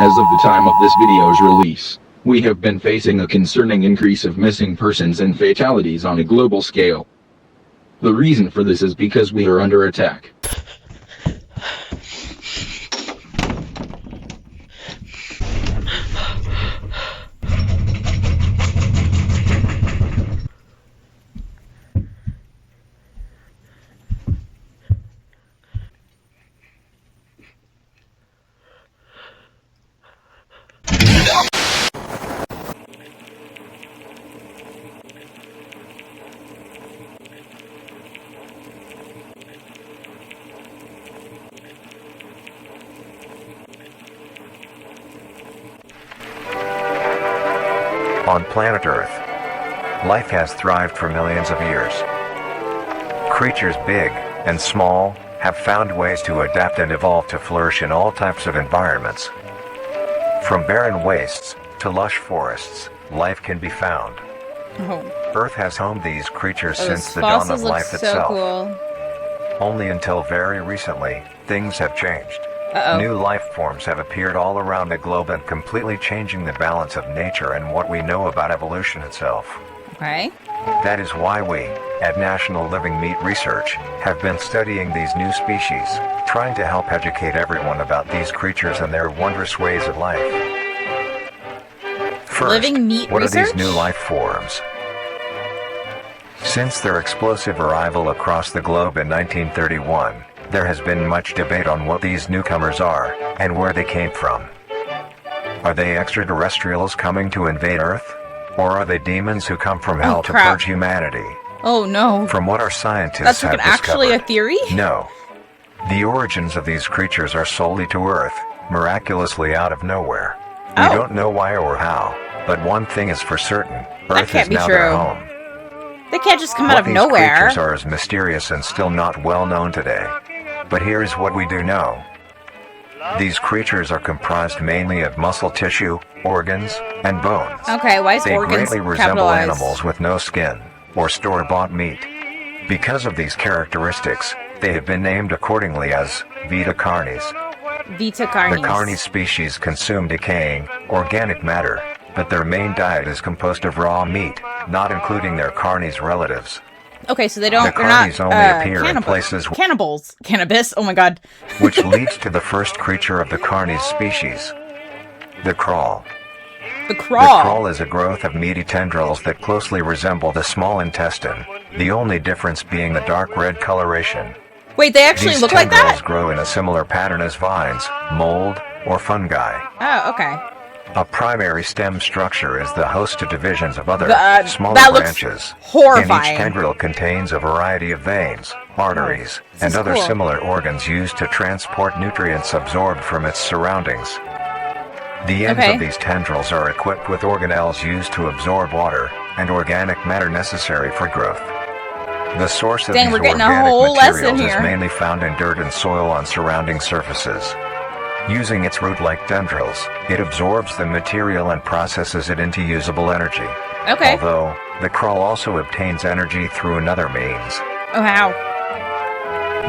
As of the time of this video's release, we have been facing a concerning increase of missing persons and fatalities on a global scale. The reason for this is because we are under attack. On planet Earth, life has thrived for millions of years. Creatures big and small have found ways to adapt and evolve to flourish in all types of environments. From barren wastes to lush forests, life can be found. Earth has homed these creatures since the dawn of life itself. Cool. Only until very recently, things have changed. New life forms have appeared all around the globe and completely changing the balance of nature and what we know about evolution itself. Okay. That is why we, at National Living Meat Research, have been studying these new species, trying to help educate everyone about these creatures and their wondrous ways of life. First, Living meat what research? are these new life forms? Since their explosive arrival across the globe in 1931, there has been much debate on what these newcomers are, and where they came from. Are they extraterrestrials coming to invade Earth? Or are they demons who come from hell to purge humanity? Oh no. From what our scientists That's have actually a discovered, theory? no. The origins of these creatures are solely to Earth, miraculously out of nowhere. We don't know why or how, but one thing is for certain, Earth is now their home. They can't just come out of What nowhere. these creatures are is mysterious and still not well known today. But here is what we do know. These creatures are comprised mainly of muscle tissue, organs, and bones. Okay, why is They organs greatly resemble capitalized? animals with no skin, or store-bought meat. Because of these characteristics, they have been named accordingly as Vita Carnis. Vita Carnis. The Carnis species consume decaying, organic matter, but their main diet is composed of raw meat, not including their Carnis relatives. Okay, so they're not Carnis only appear in places cannibals. Cannabis. Oh my god. which leads to the first creature of the Carnis species, the crawl. The The crawl. crawl is a growth of meaty tendrils that closely resemble the small intestine, the only difference being the dark red coloration. Wait, they actually These look like tendrils that? grow in a similar pattern as vines, mold, or fungi. Oh, okay. A primary stem structure is the host to divisions of other, smaller that looks branches. horrifying. And each tendril contains a variety of veins, arteries, and other similar organs used to transport nutrients absorbed from its surroundings. The ends of these tendrils are equipped with organelles used to absorb water and organic matter necessary for growth. The source of these we're getting a organic whole lesson materials is here. mainly found in dirt and soil on surrounding surfaces. Using its root-like tendrils, it absorbs the material and processes it into usable energy. Okay. Although, the crawl also obtains energy through another means. Oh, how?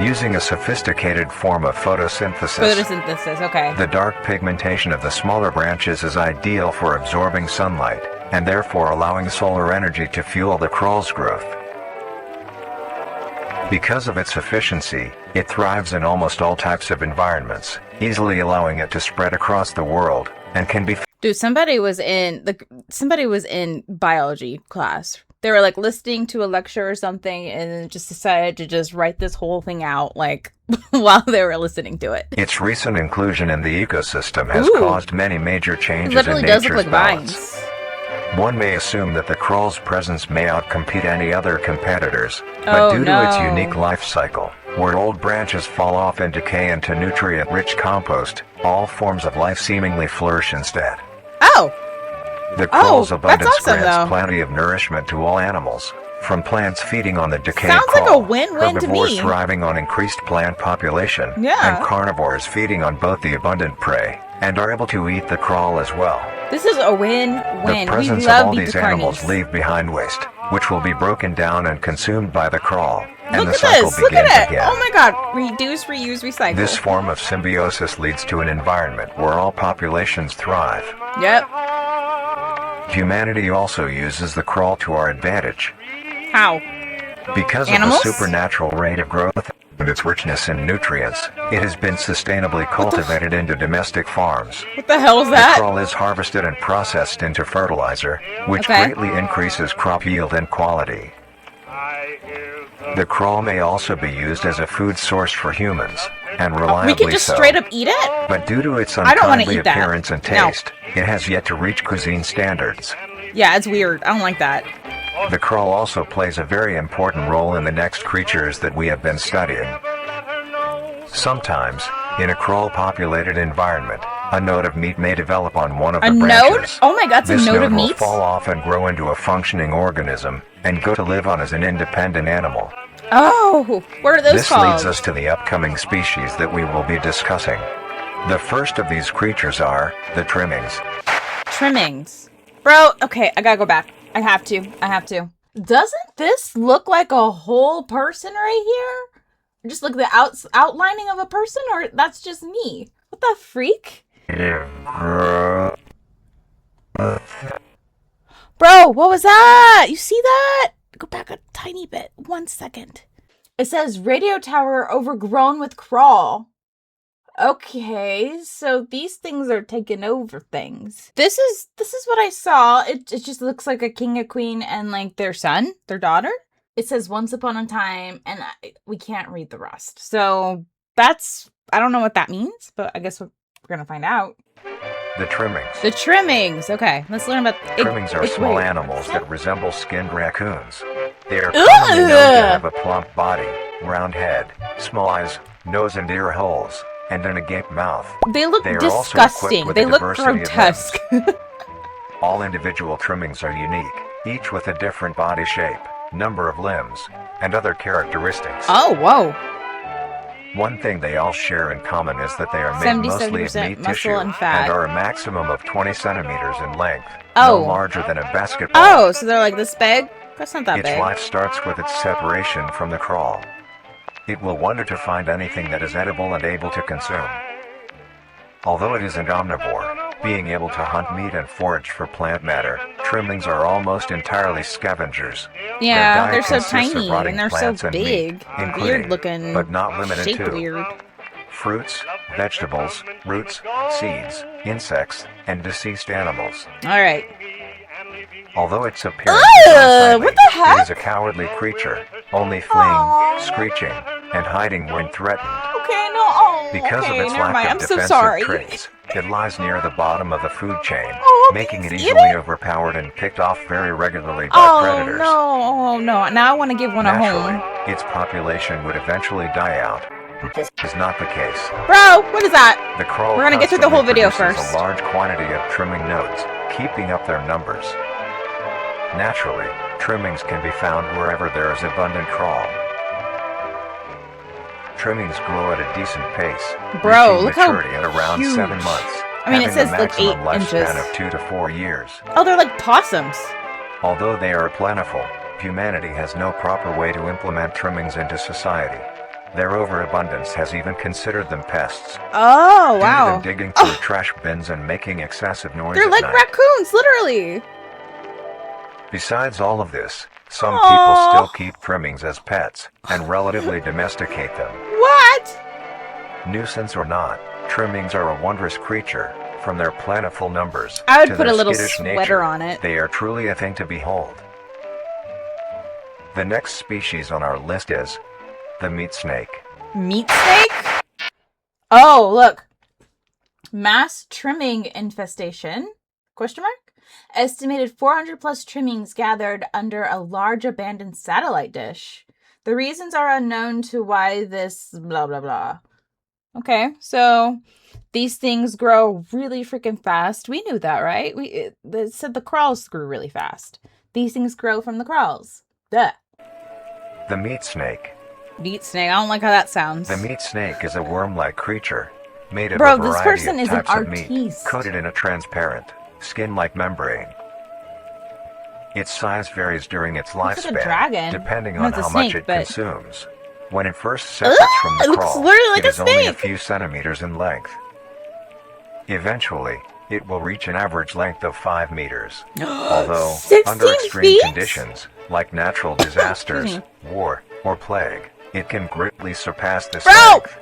Using a sophisticated form of photosynthesis. Photosynthesis, okay. The dark pigmentation of the smaller branches is ideal for absorbing sunlight, and therefore allowing solar energy to fuel the crawl's growth. Because of its efficiency, it thrives in almost all types of environments, easily allowing it to spread across the world, and can be... Dude, somebody was in biology class. They were like listening to a lecture or something and then just decided to just write this whole thing out like while they were listening to it. Its recent inclusion in the ecosystem has caused many major changes It literally in does nature's look like balance. vines. One may assume that the crawl's presence may outcompete any other competitors, but due to its unique life cycle, where old branches fall off and decay into nutrient-rich compost, all forms of life seemingly flourish instead. Oh! The crawl's abundance that's awesome, grants though. plenty of nourishment to all animals, from plants feeding on the decayed Sounds like crawl, a win-win to herbivores me. thriving on increased plant population, Yeah. and carnivores feeding on both the abundant prey, and are able to eat the crawl as well. This is a win-win. The presence We love of all Vita these animals Carnis. leave behind waste, which will be broken down and consumed by the crawl, and Look the at cycle this! Look begins at it! again. Oh my god! Reduce, reuse, recycle. This form of symbiosis leads to an environment where all populations thrive. Yep. Humanity also uses the crawl to our advantage. How? Because Animals? of the supernatural rate of growth and its richness in nutrients, it has been sustainably cultivated into domestic farms. What the hell is The that? crawl is harvested and processed into fertilizer, which Okay. greatly increases crop yield and quality. The crawl may also be used as a food source for humans, and reliably We can just so. straight up eat it? But due to its I don't wanna unkindly eat that. appearance and No. taste, it has yet to reach cuisine standards. Yeah, it's weird. I don't like that. The crawl also plays a very important role in the next creatures that we have been studying. Sometimes, in a crawl-populated environment, a node of meat may develop on one of the A node? branches. Oh my god, it's a This node of will meat? fall off and grow into a functioning organism, and go to live on as an independent animal. Oh, what are those This called? leads us to the upcoming species that we will be discussing. The first of these creatures are the trimmings. Trimmings. Bro, okay, I gotta go back. I have to. Doesn't this look like a whole person right here? Just like the outlining of a person, or that's just me? What the freak? Bro, what was that? You see that? Go back a tiny bit. 1 second. It says radio tower overgrown with crawl. Okay, so these things are taking over things. This is what I saw. It just looks like a king, a queen, and like their son, their daughter. It says once upon a time, and we can't read the rest. So that's, I don't know what that means, but I guess we're gonna find out. The trimmings. The trimmings. Okay, let's learn about Trimmings are wait. small animals that resemble skinned raccoons. They are commonly known to have a plump body, round head, small eyes, nose and ear holes, and an agape mouth. They look They are also disgusting. equipped with They a look diversity of grotesque. All individual trimmings are unique, each with a different body shape, number of limbs, and other characteristics. Oh, whoa. One thing they all share in common is that they are made mostly of 77% meat muscle tissue and fat. are a maximum of 20 centimeters in length, Oh. no larger than a basketball. Oh, so they're like this big? That's not that Its big. life starts with its separation from the crawl. It will wonder to find anything that is edible and able to consume. Although it is an omnivore, being able to hunt meat and forage for plant matter, trimmings are almost entirely scavengers. Yeah, Their they're diet so consists of tiny rotting and they're so plants and meat, big. And including, weird looking. but not limited Shaped to, weird. fruits, vegetables, roots, seeds, insects, and deceased animals. Alright. Although its appearance is Ugh, unsightly, what the heck? it is a cowardly creature, only fleeing, Aw. screeching, and hiding when threatened. Okay, no. Oh, Because okay, of its never lack mind. of I'm so defensive sorry. traits, it lies near the bottom of the food chain, Oh, making it please easily eat it. overpowered and picked off very regularly by Oh, predators. no. Oh, no. Now I want to give one a Naturally, home. its population would eventually die out. This is not the case. Bro, what is that? The crawl We're gonna get through the whole constantly video produces first. a large quantity of trimming nodes, keeping up their numbers. Naturally, trimmings can be found wherever there is abundant crawl. Trimmings grow at a decent pace, Bro, reaching look how maturity at around huge. 7 months, I mean, it having says a like maximum 8 lifespan inches. of 2 to 4 years. Oh, they're like possums. Although they are plentiful, humanity has no proper way to implement trimmings into society. Their overabundance has even considered them pests. Oh, Due to wow. them digging through trash bins and making excessive noise They're at like night. raccoons, literally. Besides all of this, some Aw. people still keep trimmings as pets and relatively domesticate them. What? Nuisance or not, trimmings are a wondrous creature. From their plentiful numbers I would to put their a little skittish sweater nature, on it. they are truly a thing to behold. The next species on our list is the meat snake. Meat snake? Oh, look. Mass trimming infestation? Question mark? Estimated 400 plus trimmings gathered under a large abandoned satellite dish. The reasons are unknown to why this blah blah blah. Okay, so these things grow really freaking fast. We knew that, right? It said the crawls grew really fast. These things grow from the crawls. Duh. The meat snake. Meat snake. I don't like how that sounds. The meat snake is a worm-like creature made of Bro, a this variety person of is an types of meat, artiste. coated in a transparent, skin-like membrane. Its size varies during its Looks like a lifespan, dragon. depending No, on it's a how snake, much it but- consumes. When it first separates from it the looks crawl, literally like it a is only a snake. few centimeters in length. Eventually, it will reach an average length of 5 meters. Although, 16 under extreme feet? conditions, like natural disasters, Excuse war, or plague, it can greatly surpass this Bro! length.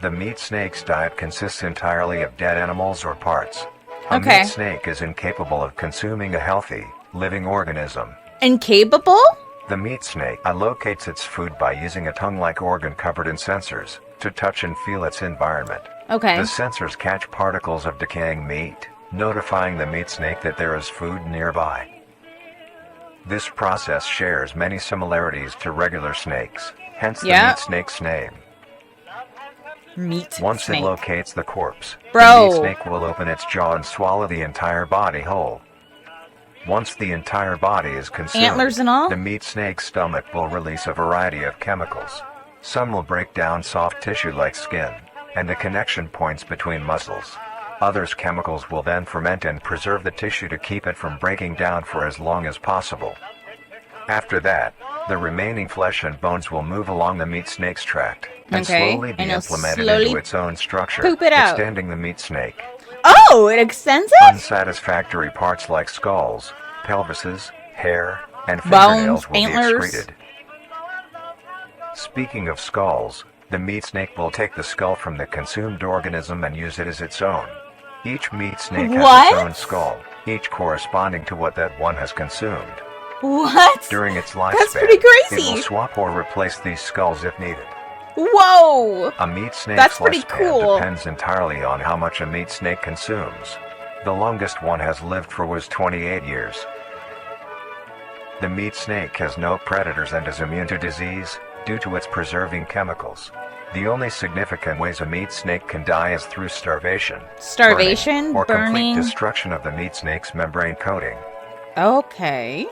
The meat snake's diet consists entirely of dead animals or parts. A Okay. meat snake is incapable of consuming a healthy, living organism. Incapable? The meat snake locates its food by using a tongue-like organ covered in sensors to touch and feel its environment. Okay. The sensors catch particles of decaying meat, notifying the meat snake that there is food nearby. This process shares many similarities to regular snakes, hence the Yeah. meat snake's name. Meat Once snake. it locates the corpse, Bro. the meat snake will open its jaw and swallow the entire body whole. Once the entire body is consumed, Antlers and all? the meat snake's stomach will release a variety of chemicals. Some will break down soft tissue like skin, and the connection points between muscles. Others chemicals will then ferment and preserve the tissue to keep it from breaking down for as long as possible. After that, the remaining flesh and bones will move along the meat snake's tract and Okay, slowly be and it'll implemented slowly into its own structure, poop it out. extending the meat snake. Oh, it extends it? Unsatisfactory parts like skulls, pelvises, hair, and Bones, fingernails will antlers. be excreted. Speaking of skulls, the meat snake will take the skull from the consumed organism and use it as its own. Each meat snake has What? its own skull, each corresponding to what that one has consumed. What? During its lifespan, That's pretty crazy. it will swap or replace these skulls if needed. Whoa! A meat snake's That's pretty lifespan cool. depends entirely on how much a meat snake consumes. The longest one has lived for was 28 years. The meat snake has no predators and is immune to disease due to its preserving chemicals. The only significant ways a meat snake can die is through starvation, Starvation, or complete burning. destruction of the meat snake's membrane coating. Okay.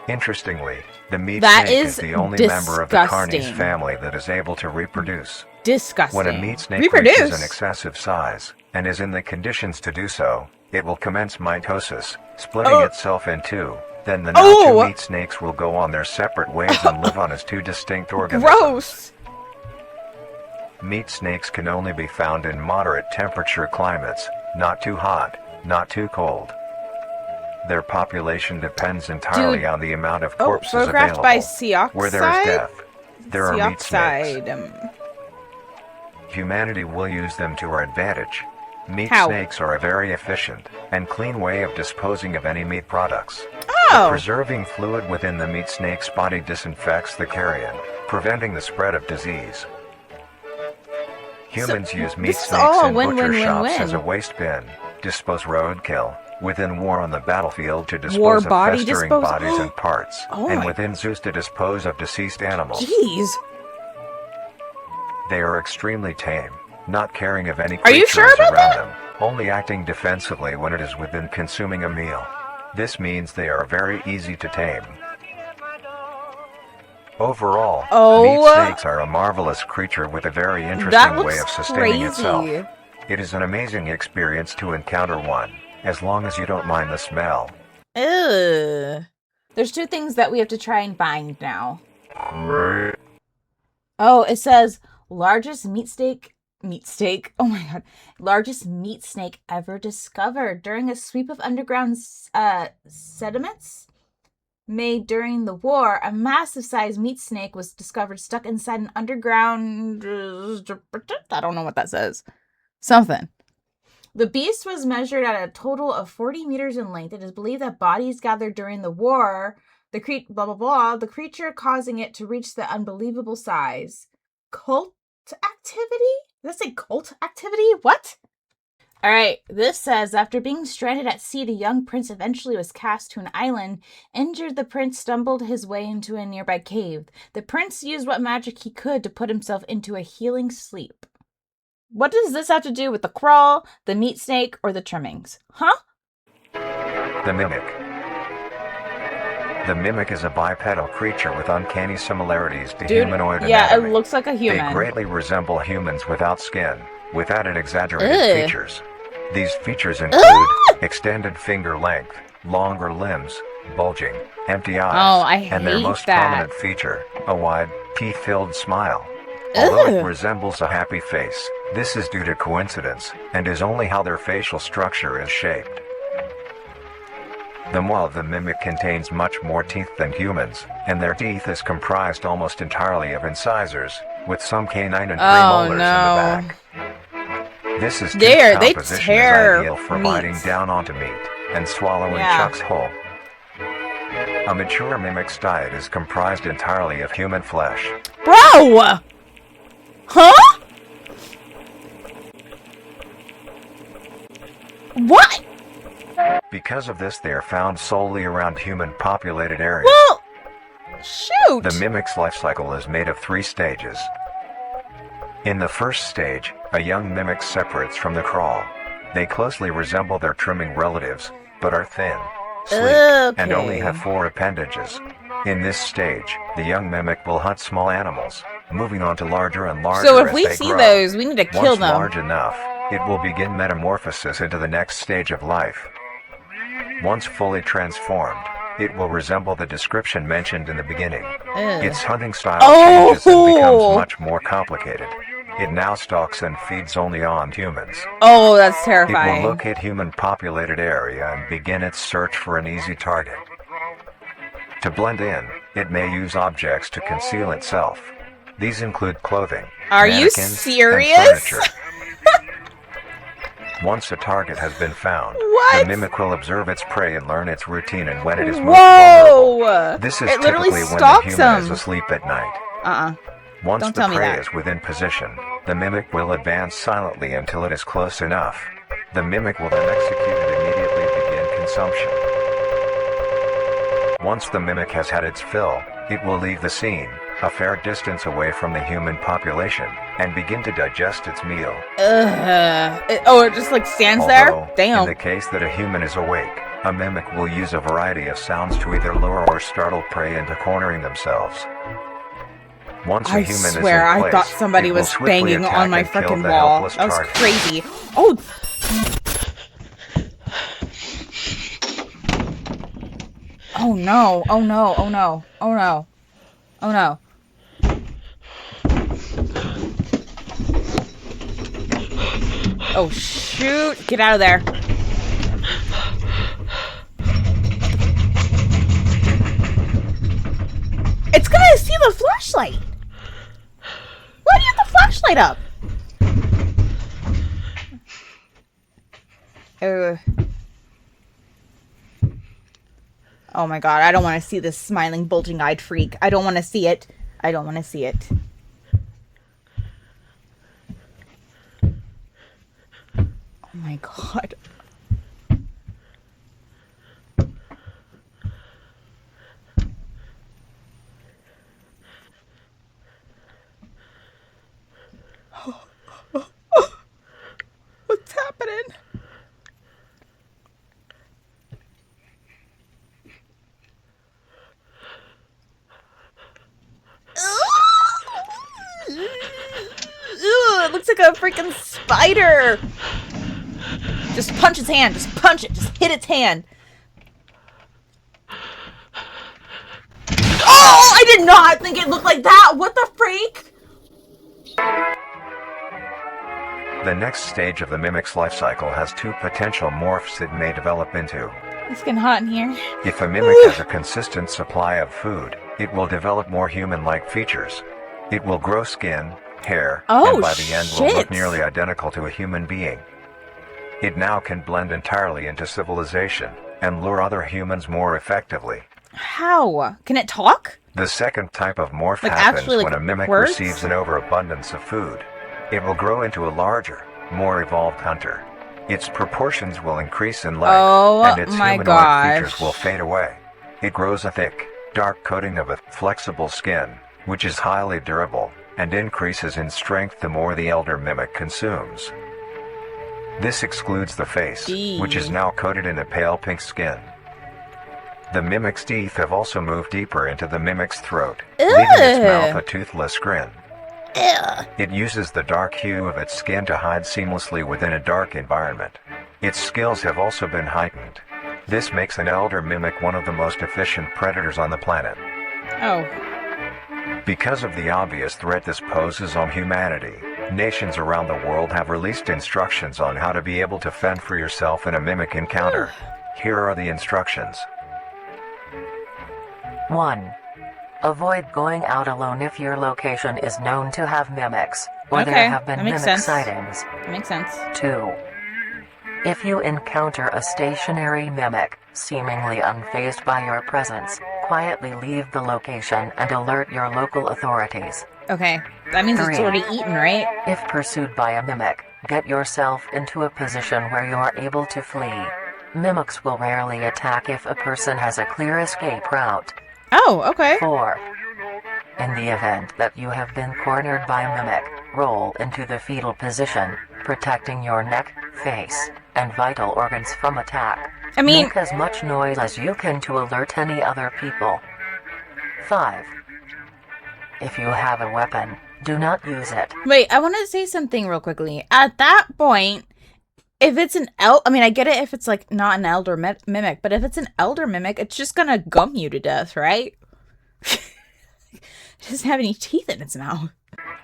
Interestingly, the meat That snake is is the only member of the Carnis disgusting. family that is able to reproduce. Disgusting. When a meat snake Reproduce. reaches an excessive size, and is in the conditions to do so, it will commence mitosis, splitting itself in two. Then the now Oh. two meat snakes will go on their separate ways and live on as two distinct organisms. Gross. Meat snakes can only be found in moderate temperature climates, not too hot, not too cold. Their population depends entirely Dude. on the amount of Oh, corpses photographed available. by Seoxide. Where there is death, there are meat snakes. Seoxide. Humanity will use them to our advantage. Meat How? snakes are a very efficient and clean way of disposing of any meat products. The Oh. preserving fluid within the meat snake's body disinfects the carrion, preventing the spread of disease. Humans use meat this is snakes all in butcher win-win-win-win. shops as a waste bin, dispose roadkill, within war on the battlefield to War dispose of body festering disposal? bodies and parts, Oh and my- within zoos to dispose of deceased animals. Jeez. They are extremely tame, not caring of any Are you creatures sure about around that? them, only acting defensively when it is within consuming a meal. This means they are very easy to tame. Overall, Oh. meat snakes are a marvelous creature with a very That interesting way looks of sustaining itself. crazy. It is an amazing experience to encounter one, as long as you don't mind the smell. Ugh. There's two things that we have to try and find now. Oh, it says largest meat snake. Oh my god. Largest meat snake ever discovered during a sweep of underground sediments made during the war. A massive sized meat snake was discovered stuck inside an underground. I don't know what that says. Something. The beast was measured at a total of 40 meters in length. It is believed that bodies gathered during the war, the creature causing it to reach the unbelievable size. Cult activity? Does that say cult activity? What? All right, this says, after being stranded at sea, the young prince eventually was cast to an island. Injured, the prince stumbled his way into a nearby cave. The prince used what magic he could to put himself into a healing sleep. What does this have to do with the crawl, the meat snake, or the trimmings? Huh? The mimic. The mimic is a bipedal creature with uncanny similarities to Dude, humanoid yeah, anatomy. it looks like a They human. greatly resemble humans without skin, with added exaggerated Ugh. features. These features include extended finger length, longer limbs, bulging, empty eyes, Oh, I and their hate most that. prominent feature, a wide, teeth-filled smile. Although it Ugh. resembles a happy face, this is due to coincidence, and is only how their facial structure is shaped. The maw of the mimic contains much more teeth than humans, and their teeth is comprised almost entirely of incisors, with some canine and premolars in the back. This is They composition is tear ideal for meat. biting down onto meat and swallowing Yeah. chunks whole. A mature mimic's diet is comprised entirely of human flesh. Bro! Huh? What? Because of this, they are found solely around human-populated areas. Well, shoot. The mimic's life cycle is made of 3 stages. In the first stage, a young mimic separates from the crawl. They closely resemble their trimming relatives, but are thin, sleek, and only have 4 appendages. In this stage, the young mimic will hunt small animals, moving on to larger and larger So if as we they see grow. those, we need to kill Once them. large enough, it will begin metamorphosis into the next stage of life. Once fully transformed, it will resemble the description mentioned in the beginning. Ugh. Its hunting style Oh! changes and becomes much more complicated. It now stalks and feeds only on humans. Oh, that's It terrifying. will locate human-populated area and begin its search for an easy target. To blend in, it may use objects to conceal itself. These include clothing, Are you mannequins, serious? and furniture. Once a target has been found, What? the mimic will observe its prey and learn its routine and when it is most vulnerable. Whoa! This is It literally typically when the stalks human is them. asleep at night. Uh-uh. Once Don't the tell me prey that. is within position, the mimic will advance silently until it is close enough. The mimic will then execute and immediately begin consumption. Once the mimic has had its fill, it will leave the scene, a fair distance away from the human population, and begin to digest its meal. Ugh. It just like stands Although, there? Damn. in the case that a human is awake, a mimic will use a variety of sounds to either lure or startle prey into cornering themselves. Once a I human swear, is in I place, thought somebody it will was swiftly banging attack on my and kill frickin' the wall. helpless That was target. crazy. Oh! Oh no, oh no, oh no, oh no, oh no. Oh shoot, get out of there. It's gonna see the flashlight. Why do you have the flashlight up? Oh my god, I don't want to see this smiling, bulging-eyed freak. I don't want to see it. I don't want to see it. Oh my god. What's happening? It looks like a freaking spider. Just punch its hand. Just punch it. Just hit its hand. Oh, I did not think it looked like that. What the freak? The next stage of the mimic's life cycle has 2 potential morphs it may develop into. It's getting hot in here. If a mimic has a consistent supply of food, it will develop more human-like features. It will grow skin, hair, Oh, and by the end will look shit. nearly identical to a human being. It now can blend entirely into civilization and lure other humans more effectively. How? Can it talk? The second type of morph Like, happens actually, like, when a mimic words? receives an overabundance of food. It will grow into a larger, more evolved hunter. Its proportions will increase in length, Oh and its my humanoid gosh. features will fade away. It grows a thick, dark coating of a flexible skin, which is highly durable, and increases in strength the more the elder mimic consumes. This excludes the face, which is now coated in a pale pink skin. The mimic's teeth have also moved deeper into the mimic's throat, leaving its mouth a toothless grin. It uses the dark hue of its skin to hide seamlessly within a dark environment. Its skills have also been heightened. This makes an elder mimic one of the most efficient predators on the planet. Oh. Because of the obvious threat this poses on humanity, nations around the world have released instructions on how to be able to fend for yourself in a mimic encounter. Here are the instructions. 1. Avoid going out alone if your location is known to have mimics, or Okay, there have been that makes mimic sense. sightings. That makes sense. 2. If you encounter a stationary mimic, seemingly unfazed by your presence, quietly leave the location and alert your local authorities. Okay. That means it's 3. already eaten, right? If pursued by a mimic, get yourself into a position where you are able to flee. Mimics will rarely attack if a person has a clear escape route. Oh, okay. 4. In the event that you have been cornered by a mimic, roll into the fetal position, protecting your neck, face, and vital organs from attack. I mean, Make as much noise as you can to alert any other people. 5. If you have a weapon, do not use it. wait, I want to say something real quickly. At that point, if it's an I mean, I get it if it's like not an elder mimic, but if it's an elder mimic, it's just gonna gum you to death, right? It doesn't have any teeth in its mouth.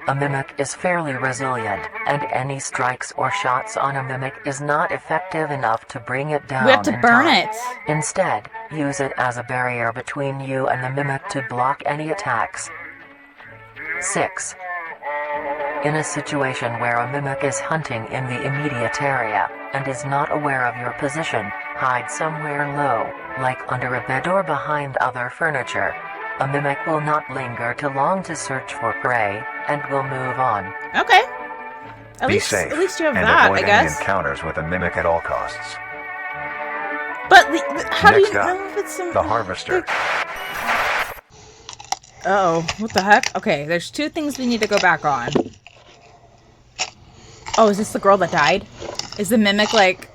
A mimic is fairly resilient, and any strikes or shots on a mimic is not effective enough to bring it down. We have to in burn time. it. Instead, use it as a barrier between you and the mimic to block any attacks. 6. In a situation where a mimic is hunting in the immediate area, and is not aware of your position, hide somewhere low, like under a bed or behind other furniture. A mimic will not linger too long to search for prey, and will move on. Okay. At Be least safe you have and that, avoid I any guess. encounters with a mimic at all costs. But how do Next you up, know if it's some... the harvester. Uh-oh, what the heck? Okay, there's two things we need to go back on. Oh, is this the girl that died? Is the mimic, like,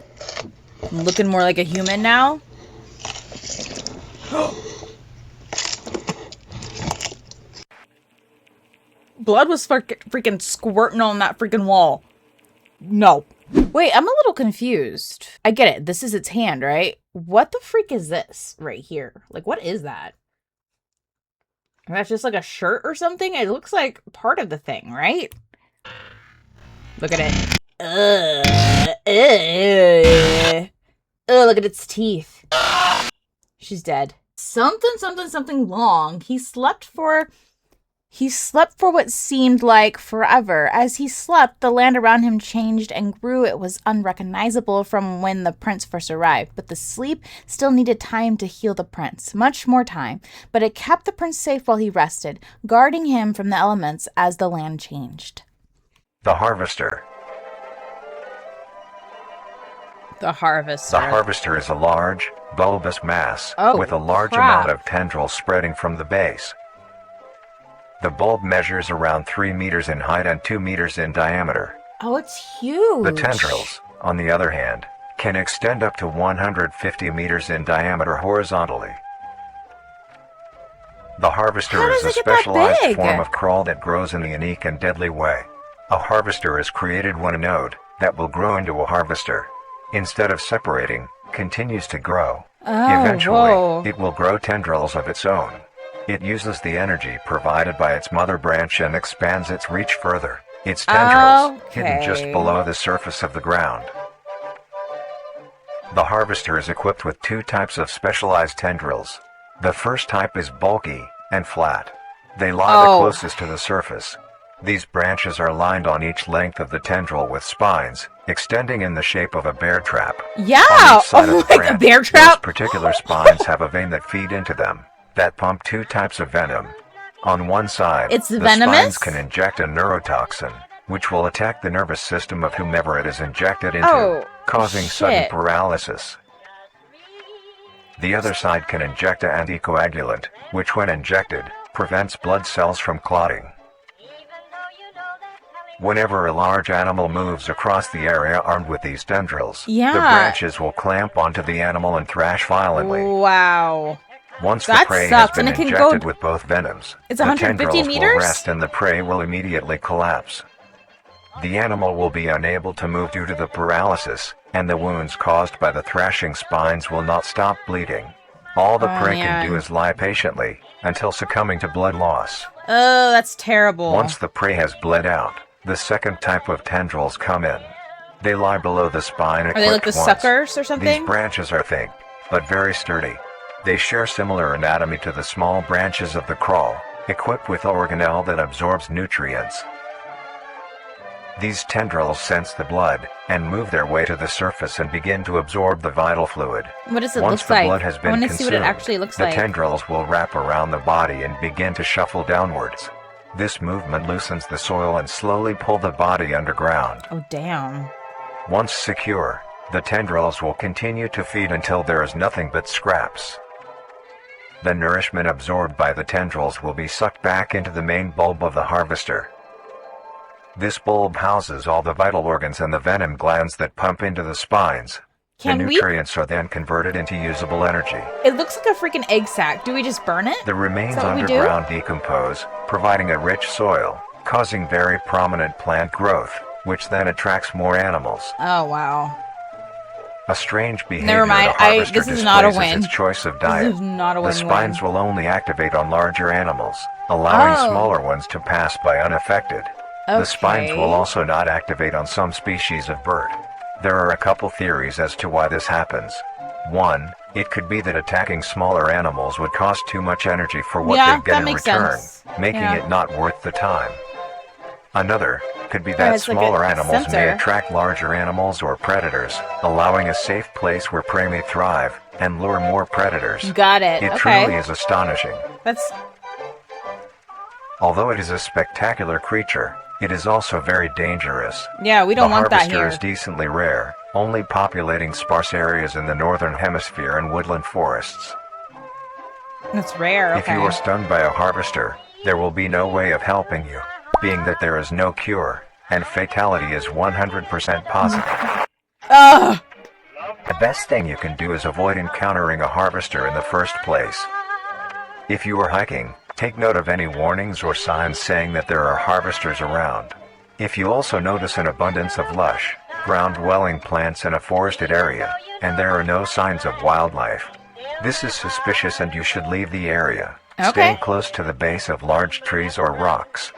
looking more like a human now? Blood was freaking squirting on that freaking wall. No. Wait, I'm a little confused. I get it. This is its hand, right? What the freak is this right here? Like, what is that? That's just like a shirt or something? It looks like part of the thing, right? Look at it. Look at its teeth. She's dead. Something long. He slept for what seemed like forever. As he slept, the land around him changed and grew. It was unrecognizable from when the prince first arrived, but the sleep still needed time to heal the prince. Much more time, but it kept the prince safe while he rested, guarding him from the elements as the land changed. The harvester. The harvester. The harvester is a large, bulbous mass with a large crap. amount of tendrils spreading from the base. The bulb measures around 3 meters in height and 2 meters in diameter. Oh, it's huge. The tendrils, on the other hand, can extend up to 150 meters in diameter horizontally. The harvester How is does a it get that specialized big? form of crawl that grows in a unique and deadly way. A harvester is created when a node that will grow into a harvester, instead of separating, continues to grow. Oh, Eventually, whoa. it will grow tendrils of its own. It uses the energy provided by its mother branch and expands its reach further. Its tendrils, hidden just Okay. below the surface of the ground. The harvester is equipped with 2 types of specialized tendrils. The first type is bulky and flat. They lie the closest to the surface. These branches are lined on each length of the tendril with spines, extending in the shape of a bear trap. Yeah, On each side of the like a branch, bear those trap. particular spines have a vein that feed into them, that pump 2 types of venom. On one side, It's the venomous? spines can inject a neurotoxin, which will attack the nervous system of whomever it is injected into, Oh, causing sudden shit. paralysis. The other side can inject an anticoagulant, which when injected, prevents blood cells from clotting. Whenever a large animal moves across the area armed with these tendrils, Yeah. the branches will clamp onto the animal and thrash violently. Wow. Once That the prey sucks, has been and it can injected go- with both venoms, It's the 150 tendrils meters? will rest and the prey will immediately collapse. The animal will be unable to move due to the paralysis, and the wounds caused by the thrashing spines will not stop bleeding. All the prey can do is lie patiently, until succumbing to blood loss. Oh, that's terrible. Once the prey has bled out, the second type of tendrils come in. They lie below the spine. Are they like the suckers or something? These branches are thick, but very sturdy. They share similar anatomy to the small branches of the crawl, equipped with organelle that absorbs nutrients. These tendrils sense the blood, and move their way to the surface and begin to absorb the vital fluid. What does it Once look the like? blood has been I want to consumed, see what it actually looks the like. tendrils will wrap around the body and begin to shuffle downwards. This movement loosens the soil and slowly pull the body underground. Oh, damn. Once secure, the tendrils will continue to feed until there is nothing but scraps. The nourishment absorbed by the tendrils will be sucked back into the main bulb of the harvester. This bulb houses all the vital organs and the venom glands that pump into the spines. The nutrients are then converted into usable energy. It looks like a freaking egg sac. Do we just burn it? The remains underground decompose, providing a rich soil, causing very prominent plant growth, which then attracts more animals. Oh, wow. A strange behavior Never mind. the harvester This is not a displays win. is its choice of diet. This is not a win. The spines will only activate on larger animals, allowing smaller ones to pass by unaffected. The spines will also not activate on some species of bird. There are a couple theories as to why this happens. One, it could be that attacking smaller animals would cost too much energy for what they get in return, making it not worth the time. Another could be that smaller animals may attract larger animals or predators, allowing a safe place where prey may thrive and lure more predators. Got it. It truly is astonishing. That's... Although it is a spectacular creature, it is also very dangerous. Yeah, we don't want that here. The harvester is decently rare, only populating sparse areas in the northern hemisphere and woodland forests. That's rare, If you are stung by a harvester, there will be no way of helping you, being that there is no cure, and fatality is 100% positive. Ugh! The best thing you can do is avoid encountering a harvester in the first place. If you are hiking, take note of any warnings or signs saying that there are harvesters around. If you also notice an abundance of lush, ground-dwelling plants in a forested area, and there are no signs of wildlife, this is suspicious and you should leave the area, staying close to the base of large trees or rocks.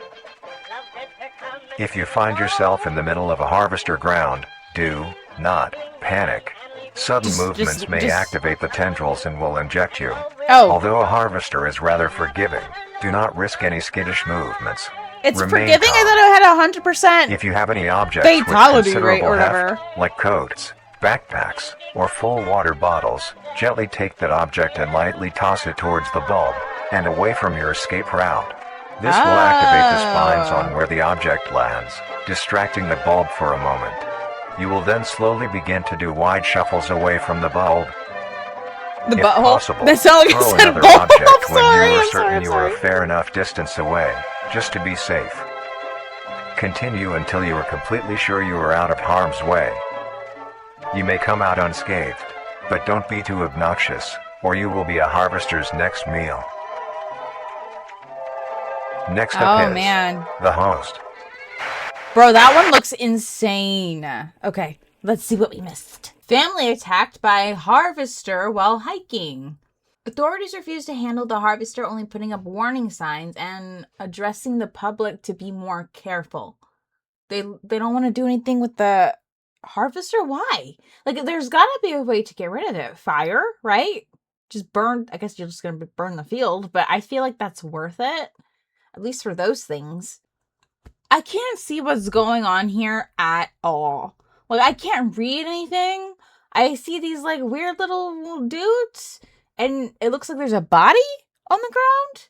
If you find yourself in the middle of a harvester ground, do not panic. Sudden movements may activate the tendrils and will inject you. Although a harvester is rather forgiving, do not risk any skittish movements. It's forgiving? I thought it had 100%. If you have any objects with considerable heft, like coats, backpacks, or full water bottles, gently take that object and lightly toss it towards the bulb, and away from your escape route. This will activate the spines on where the object lands, distracting the bulb for a moment. You will then slowly begin to do wide shuffles away from the bulb. The if butthole? possible, That's all you throw said, another bulb. object when Sorry, you are I'm certain you are sorry. a fair enough distance away, just to be safe. Continue until you are completely sure you are out of harm's way. You may come out unscathed, but don't be too obnoxious, or you will be a harvester's next meal. Next up is the host. Bro, that one looks insane. Okay, let's see what we missed. Family attacked by harvester while hiking. Authorities refuse to handle the harvester, only putting up warning signs and addressing the public to be more careful. They don't want to do anything with the harvester? Why? Like, there's gotta be a way to get rid of it. Fire, right? Just burn. I guess you're just gonna burn the field, but I feel like that's worth it. At least for those things. I can't see what's going on here at all. Like, I can't read anything. I see these, like, weird little dudes. And it looks like there's a body on the ground.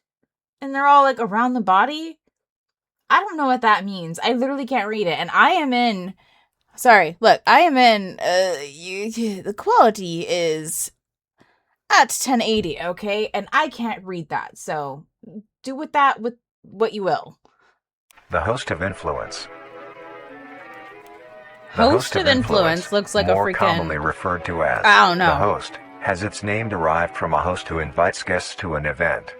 And they're all, like, around the body. I don't know what that means. I literally can't read it. And I am in... Sorry, look. I am in... the quality is at 1080, okay? And I can't read that. So, do with that with what you will. The host of influence. Host of influence looks like a freaking... more commonly referred to as I don't know. The host has its name derived from a host who invites guests to an event.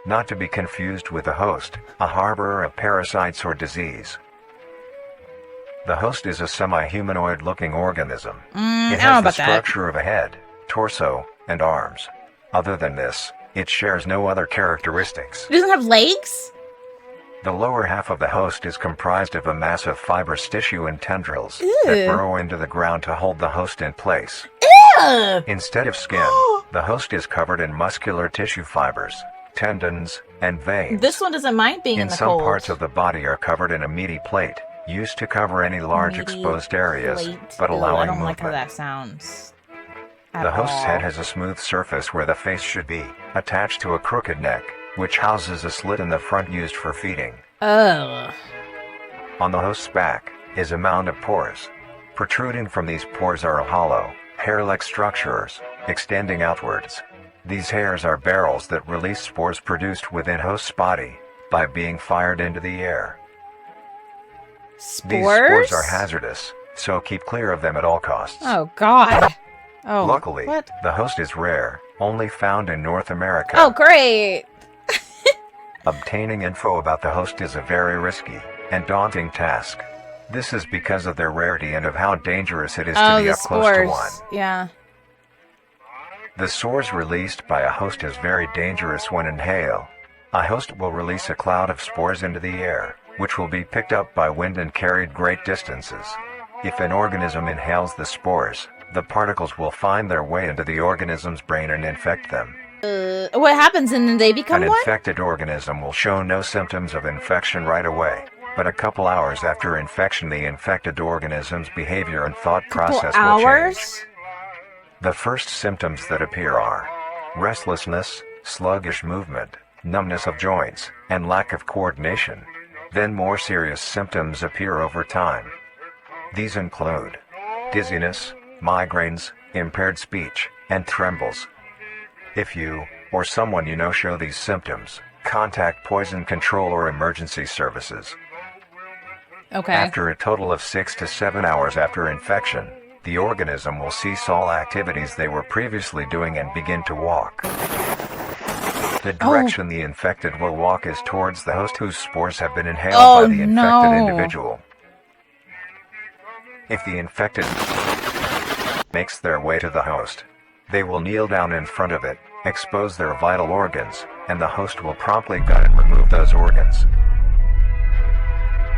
Not to be confused with a host, a harborer of parasites or disease. The host is a semi-humanoid-looking organism. It I don't know has the about that. structure of a head, torso, and arms. Other than this, it shares no other characteristics. It doesn't have legs? The lower half of the host is comprised of a mass of fibrous tissue and tendrils Ew. that burrow into the ground to hold the host in place. Ugh. Instead of skin, the host is covered in muscular tissue fibers, tendons, and veins. This one doesn't mind being in the some cold. parts of the body are covered in a meaty plate, used to cover any large Meaty exposed areas, plate. but Ew, allowing I don't like how movement. that sounds. At The host's all. head has a smooth surface where the face should be, attached to a crooked neck, which houses a slit in the front used for feeding. Ugh. On the host's back is a mound of pores. Protruding from these pores are hollow, hair-like structures, extending outwards. These hairs are barrels that release spores produced within host's body by being fired into the air. Spores? These spores are hazardous, so keep clear of them at all costs. Oh, God. Oh, Luckily, what? the host is rare, only found in North America. Oh, great. Obtaining info about the host is a very risky and daunting task. This is because of their rarity and of how dangerous it is to be the up close to spores. one. Yeah. The spores released by a host is very dangerous when inhaled. A host will release a cloud of spores into the air, which will be picked up by wind and carried great distances. If an organism inhales the spores, the particles will find their way into the organism's brain and infect them. What happens and then they become An one? infected organism will show no symptoms of infection right away, but a couple hours after infection the infected organism's behavior and thought process will change. Hours? The first symptoms that appear are restlessness, sluggish movement, numbness of joints, and lack of coordination. Then more serious symptoms appear over time. These include dizziness, migraines, impaired speech, and trembles. If you, or someone you know show these symptoms, contact poison control or emergency services. Okay. After a total of 6 to 7 hours after infection, the organism will cease all activities they were previously doing and begin to walk. The direction the infected will walk is towards the host whose spores have been inhaled by the infected individual. If the infected makes their way to the host, they will kneel down in front of it, expose their vital organs, and the host will promptly gut and remove those organs.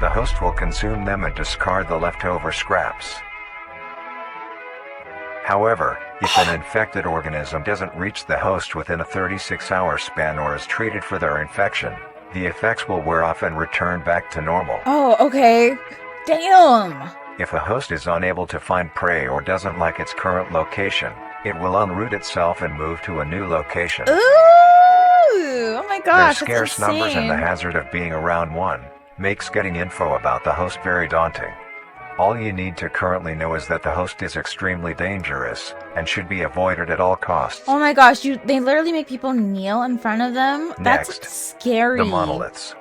The host will consume them and discard the leftover scraps. However, if an infected organism doesn't reach the host within a 36-hour span or is treated for their infection, the effects will wear off and return back to normal. Oh, okay. Damn. If a host is unable to find prey or doesn't like its current location, it will unroot itself and move to a new location. Ooh. Oh my gosh. Their scarce that's numbers and the insane. hazard of being around one makes getting info about the host very daunting. All you need to currently know is that the host is extremely dangerous and should be avoided at all costs. Oh my gosh, they literally make people kneel in front of them? Next, That's scary. The monoliths.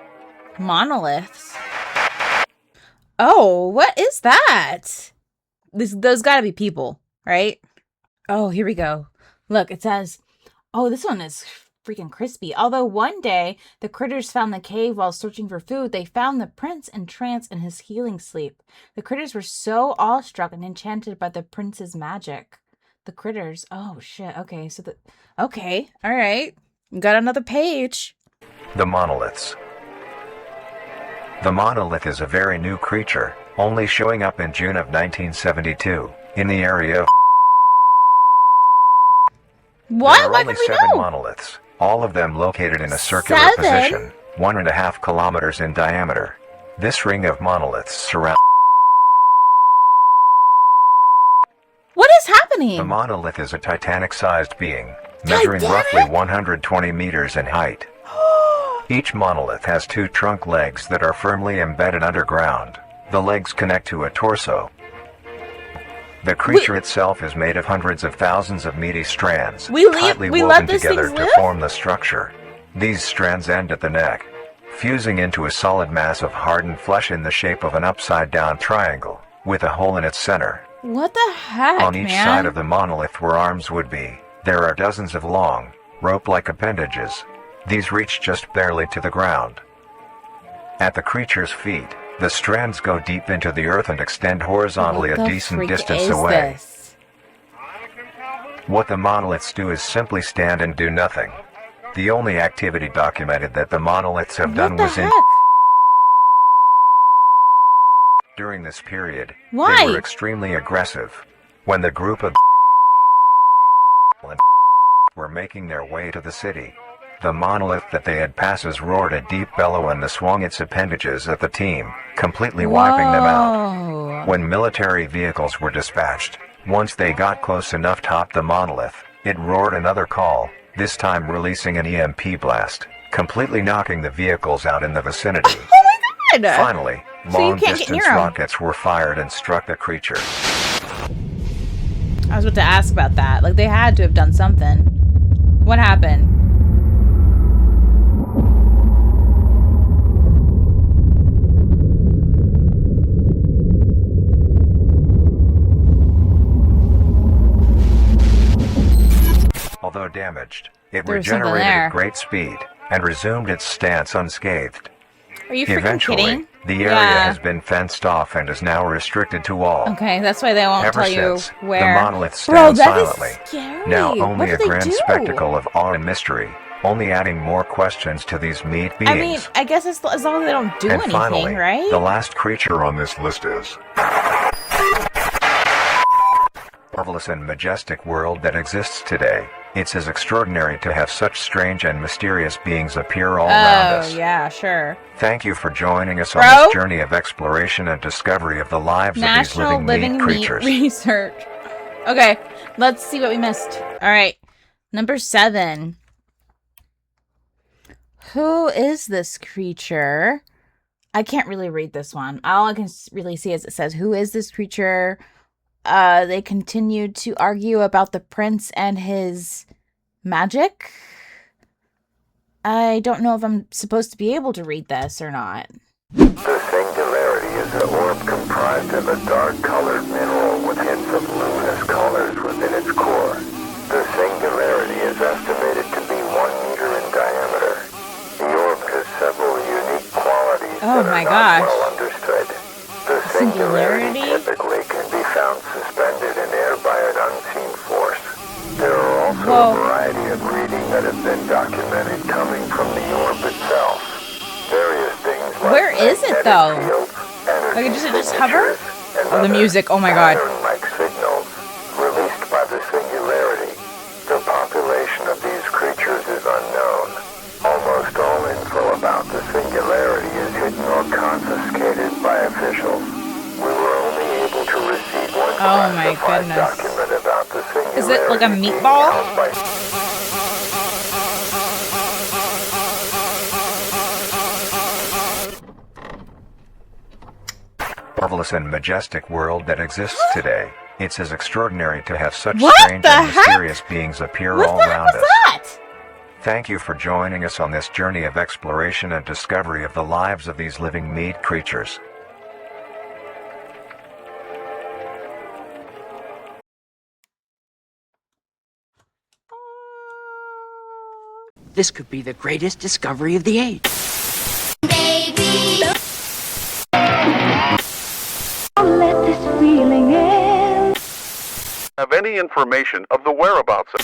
Monoliths? Oh, what is that? Those gotta be people, right? Oh, here we go. Look, it says, oh, this one is freaking crispy. Although one day the critters found the cave while searching for food, they found the prince entranced in his healing sleep. The critters were so awestruck and enchanted by the prince's magic. The critters, oh shit, okay, okay, all right. Got another page. The monoliths. The monolith is a very new creature, only showing up in June of 1972, in the area of... What? There are Why only would we 7 know? monoliths, all of them located in a circular 7? position, 1.5 kilometers in diameter. This ring of monoliths surrounds... What is happening? The monolith is a Titanic-sized being, measuring roughly 120 meters in height. Each monolith has 2 trunk legs that are firmly embedded underground. The legs connect to a torso. The creature itself is made of hundreds of thousands of meaty strands, tightly we woven let these together things to live? form the structure. These strands end at the neck, fusing into a solid mass of hardened flesh in the shape of an upside-down triangle, with a hole in its center. What the heck, On each man? side of the monolith where arms would be, there are dozens of long, rope-like appendages. These reach just barely to the ground. At the creature's feet, The strands go deep into the earth and extend horizontally What a the decent freak distance is away. this? What the monoliths do is simply stand and do nothing. The only activity documented that the monoliths have done What the was in heck? during this period. Why? They were extremely aggressive. When the group of were making their way to the city, the monolith that they had passes roared a deep bellow and swung its appendages at the team, completely wiping them out. Whoa. When military vehicles were dispatched, once they got close enough top the monolith, it roared another call, this time releasing an EMP blast, completely knocking the vehicles out in the vicinity. Oh my god! Finally, So you long can't get near distance 'em. rockets were fired and struck the creature. I was about to ask about that. Like, they had to have done something. What happened? Although damaged, it There was something regenerated there. at great speed and resumed its stance unscathed. Are you freaking Eventually, kidding? the area Yeah. has been fenced off and is now restricted to all. Okay, that's why they won't Ever tell you since, where. the monolith Bro, stands that is silently. scary. Now What only do a they grand do? spectacle of awe and mystery, only adding more questions to these meat beings. I mean, I guess as long as they don't do and anything, finally, right? the last creature on this list is marvelous and majestic world that exists today. It's as extraordinary to have such strange and mysterious beings appear all around us. Oh, yeah, sure. Thank you for joining us on Bro? this journey of exploration and discovery of the lives National of these living meat creatures. Research. Okay, let's see what we missed. All right, number 7. Who is this creature? I can't really read this one. All I can really see is it says, "Who is this creature?" They continued to argue about the prince and his magic. I don't know if I'm supposed to be able to read this or not. The Singularity is an orb comprised of a dark-colored mineral with hints of luminous colors within its core. The Singularity is estimated to be 1 meter in diameter. The orb has several unique qualities Oh that my are gosh. not well understood. The Singularity? Singularity typically can be found suspended in air by an unseen force. There are also Whoa. a variety of reading that have been documented coming from the orb itself. Various things like Where is it, magnetic though? fields, energy Like, does it just hover? signatures, and Oh, the other music. Oh my god. pattern-like signals released by the Singularity. The population of these creatures is unknown. Almost all info about the Singularity is hidden or confiscated by officials. We were only able to receive one Oh my classified goodness. document about the Singularity. Is it like a being meatball? held by Marvelous and majestic world that exists today. It's as extraordinary to have such What strange the and heck? mysterious beings appear What all the heck around was us. that? Thank you for joining us on this journey of exploration and discovery of the lives of these living meat creatures. This could be the greatest discovery of the age. have any information of the whereabouts of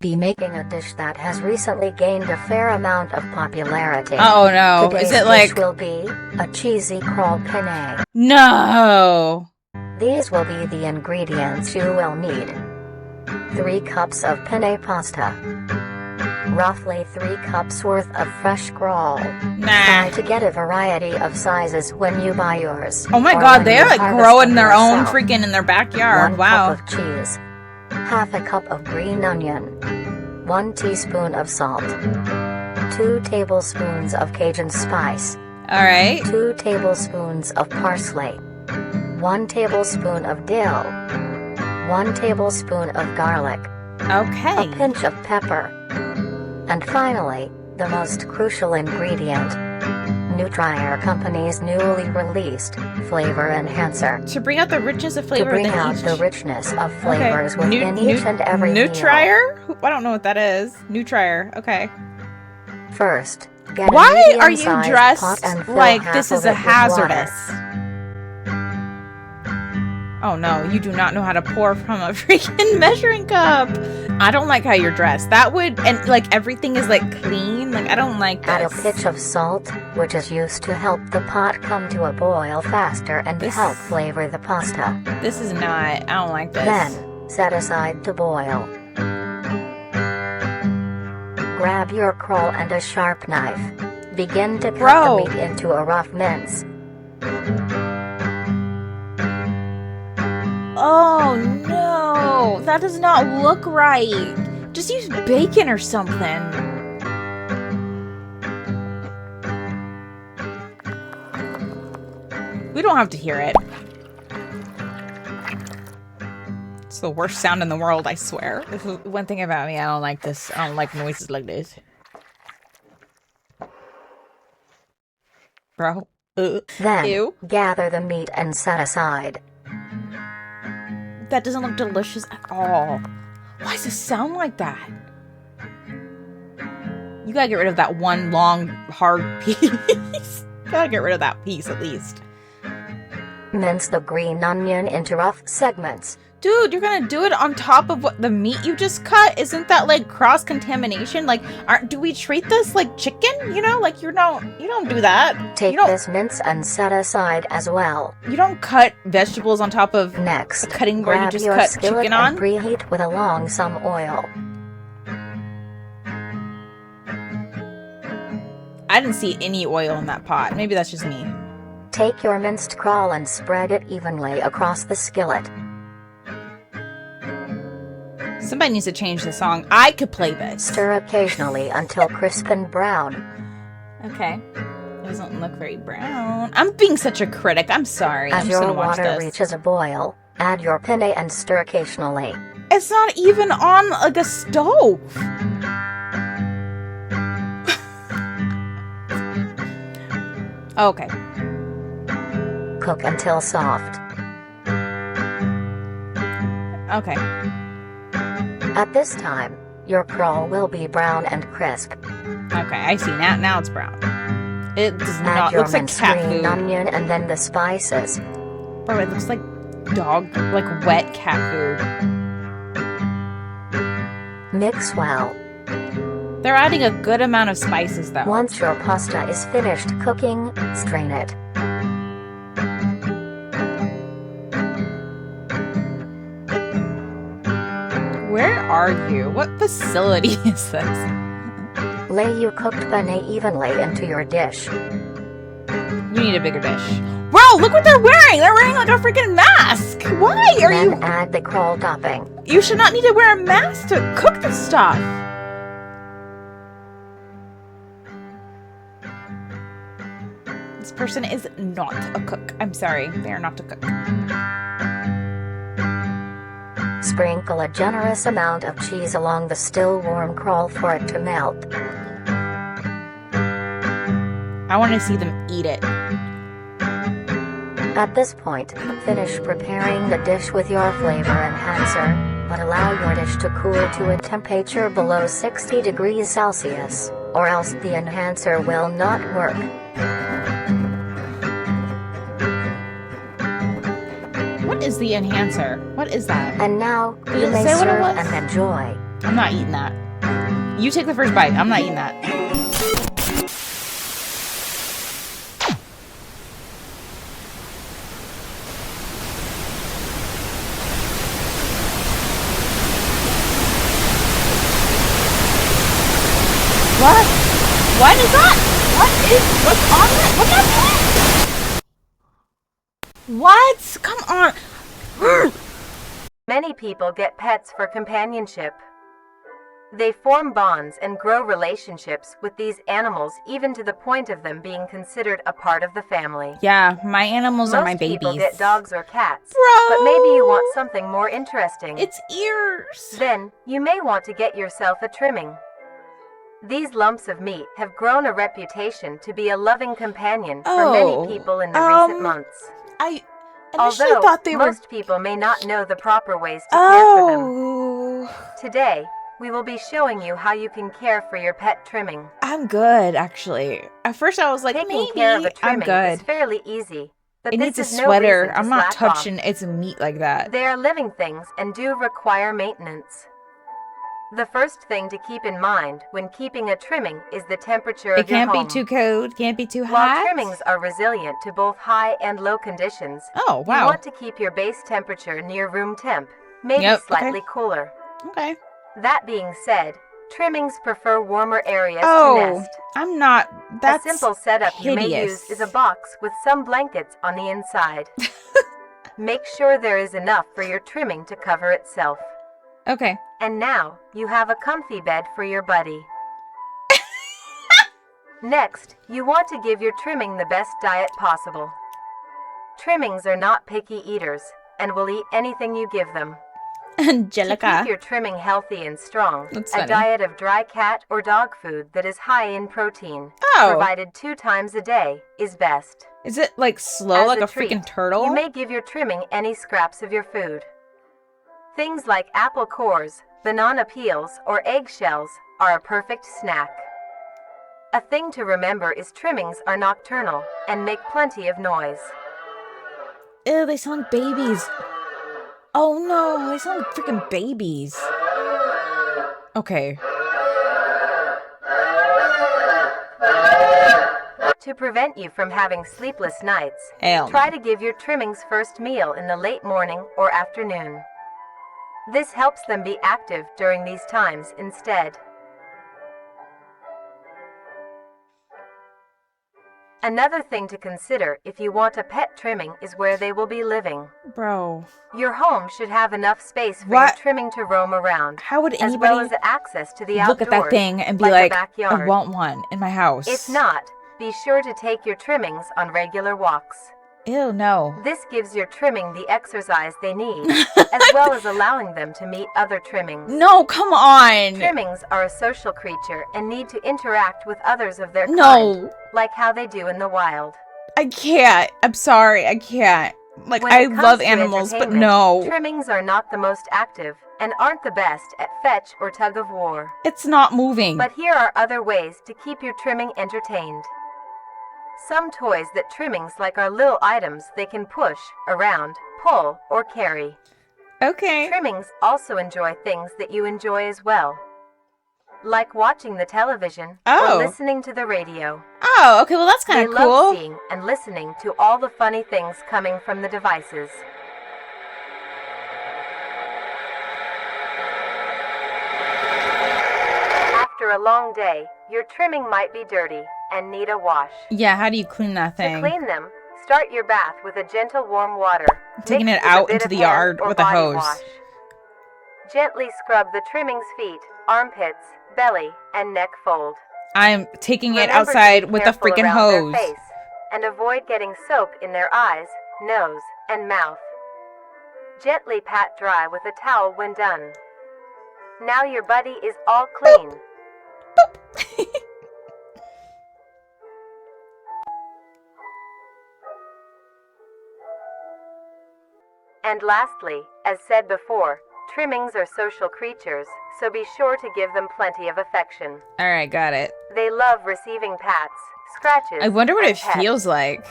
Be making a dish that has recently gained a fair amount of popularity. Oh no. Today's Is it dish like. will be a cheesy crawl penne. No. These will be the ingredients you will need. 3 cups of penne pasta. Roughly 3 cups worth of fresh scroll. Try Nah. to get a variety of sizes when you buy yours. Oh my or god, when they you are like harvest growing them their own yourself. freaking in their backyard. 1 Wow. cup of cheese. Half a cup of green onion. 1 teaspoon of salt. 2 tablespoons of Cajun spice. Alright. 2 tablespoons of parsley. 1 tablespoon of dill. 1 tablespoon of garlic. A Okay. pinch of pepper. And finally, the most crucial ingredient. Nutrier Company's newly released Flavor Enhancer. To bring out the richness of To flavor bring within out each. the richness of Okay. flavors within each and every meal. Nutrier? I don't know what that is. Nutrier. Okay. First, Get a Why are you medium-sized dressed pot and fill like half this is of a it with water. hazardous? Oh no, you do not know how to pour from a freaking measuring cup. I don't like how you're dressed. That would, and like everything is like clean. Like I don't like Add a this. pinch of salt, which is used to help the pot come to a boil faster and help flavor the pasta. This is not, I don't like this. Then, set aside to boil. Grab your crawl and a sharp knife. Begin to cut the meat into a rough mince. Oh no, that does not look right. Just use bacon or something. We don't have to hear it. It's the worst sound in the world, I swear. This is one thing about me, I don't like this. I don't like noises like this. Bro. Then, Ew. gather the meat and set aside. That doesn't look delicious at all. Why does it sound like that? You gotta get rid of that one long, hard piece. Gotta get rid of that piece at least. Mince the green onion into rough segments. Dude, you're gonna do it on top of what the meat you just cut? Isn't that like cross-contamination? Like, do we treat this like chicken? You know, like you don't do that. Take this mince and set aside as well. You don't cut vegetables on top of Next, a cutting board you grab just your cut skillet chicken and on. preheat with along some oil. I didn't see any oil in that pot. Maybe that's just me. Take your minced crawl and spread it evenly across the skillet. Somebody needs to change the song. I could play this. Stir occasionally until crisp and brown. Okay. It doesn't look very brown. I'm being such a critic. I'm sorry. As I'm just your gonna watch water this. reaches a boil, add your penne and stir occasionally. It's not even on like a stove. Okay. Cook until soft. Okay. At this time, your crawl will be brown and crisp. Okay, I see. Now it's brown. It does Add not. your Looks like minced cat green food. onion and then the spices. Bro, it looks like dog, like wet cat food. Mix well. They're adding a good amount of spices though. Once your pasta is finished cooking, strain it. Where are you? What facility is this? Lay your cooked penne evenly into your dish. You need a bigger dish. Bro, look what they're wearing! They're wearing like a freaking mask! Why are Then you... add the crawl topping. You should not need to wear a mask to cook this stuff! This person is not a cook. I'm sorry, they are not a cook. Sprinkle a generous amount of cheese along the still warm crawl for it to melt. I want to see them eat it. At this point, finish preparing the dish with your flavor enhancer, but allow your dish to cool to a temperature below 60 degrees Celsius, or else the enhancer will not work. What is the enhancer? What is that? And now, Did you it may say what it serve was? and enjoy. I'm not eating that. You take the first bite. I'm not eating that. What? What is that? What's on it? What's on it? What? Come on. Many people get pets for companionship. They form bonds and grow relationships with these animals, even to the point of them being considered a part of the family. Yeah, my animals are my Most babies. people get dogs or cats, Bro! but maybe you want something more interesting. Its ears. Then, you may want to get yourself a trimming. These lumps of meat have grown a reputation to be a loving companion for many people in the recent months. I initially Although thought they were... most people may not know the proper ways to care for them. Today, we will be showing you how you can care for your pet trimming. I'm good, actually. At first I was like, Taking care of a maybe I'm trimming is good. fairly easy, but It this needs a is no sweater. reason to I'm not slack off. touching its meat like that. They are living things and do require maintenance. The first thing to keep in mind when keeping a trimming is the temperature It of your can't be home. too cold, can't be too While hot. trimmings are resilient to both high and low conditions, Oh, you wow. want to keep your base temperature near room temp, maybe Yep, okay. slightly cooler. Okay. That being said, trimmings prefer warmer areas to Oh, nest. I'm not. That's a simple setup you may hideous. use is a box with some blankets on the inside. Make sure there is enough for your trimming to cover itself. Okay. And now, you have a comfy bed for your buddy. Next, you want to give your trimming the best diet possible. Trimmings are not picky eaters, and will eat anything you give them. To Angelica. keep your trimming healthy and strong, That's a funny. diet of dry cat or dog food that is high in protein, Oh. provided 2 times a day, is best. Is it like slow As like a treat, freaking turtle? You may give your trimming any scraps of your food. Things like apple cores, banana peels, or eggshells are a perfect snack. A thing to remember is trimmings are nocturnal and make plenty of noise. Ew, they sound like babies. Oh no, they sound like freaking babies. Okay. To prevent you from having sleepless nights, Hell try no. to give your trimmings first meal in the late morning or afternoon. This helps them be active during these times instead. Another thing to consider if you want a pet trimming is where they will be living. Bro. Your home should have enough space for What? your trimming to roam around, How would as well anybody as access to the look outdoors, at that thing and be like a like, backyard. I want one in my house? If not, be sure to take your trimmings on regular walks. Ew, no. This gives your trimming the exercise they need, as well as allowing them to meet other trimmings. No, come on. Trimmings are a social creature and need to interact with others of their kind, No. like how they do in the wild. I can't. I'm sorry. I can't. Like, When I it comes love to animals, but entertainment, no. Trimmings are not the most active and aren't the best at fetch or tug of war. It's not moving. But here are other ways to keep your trimming entertained. Some toys that trimmings like are little items they can push, around, pull, or carry. Okay. Trimmings also enjoy things that you enjoy as well, like watching the television Oh. or listening to the radio. Oh, okay. Well, that's kind They of love cool. seeing and listening to all the funny things coming from the devices. After a long day, your trimming might be dirty and need a wash. Yeah, how do you clean that To thing? clean them, start your bath with a gentle warm water. Taking mixed it with a out bit into of the hand yard or with a body hose. wash. Gently scrub the trimming's feet, armpits, belly, and neck fold. I'm taking it Remember to outside be with a careful freaking around their hose. face, and avoid getting soap in their eyes, nose, and mouth. Gently pat dry with a towel when done. Now your buddy is all clean. And lastly, as said before, trimmings are social creatures, so be sure to give them plenty of affection. Alright, got it. They love receiving pats, scratches, I wonder what and it pets. feels like.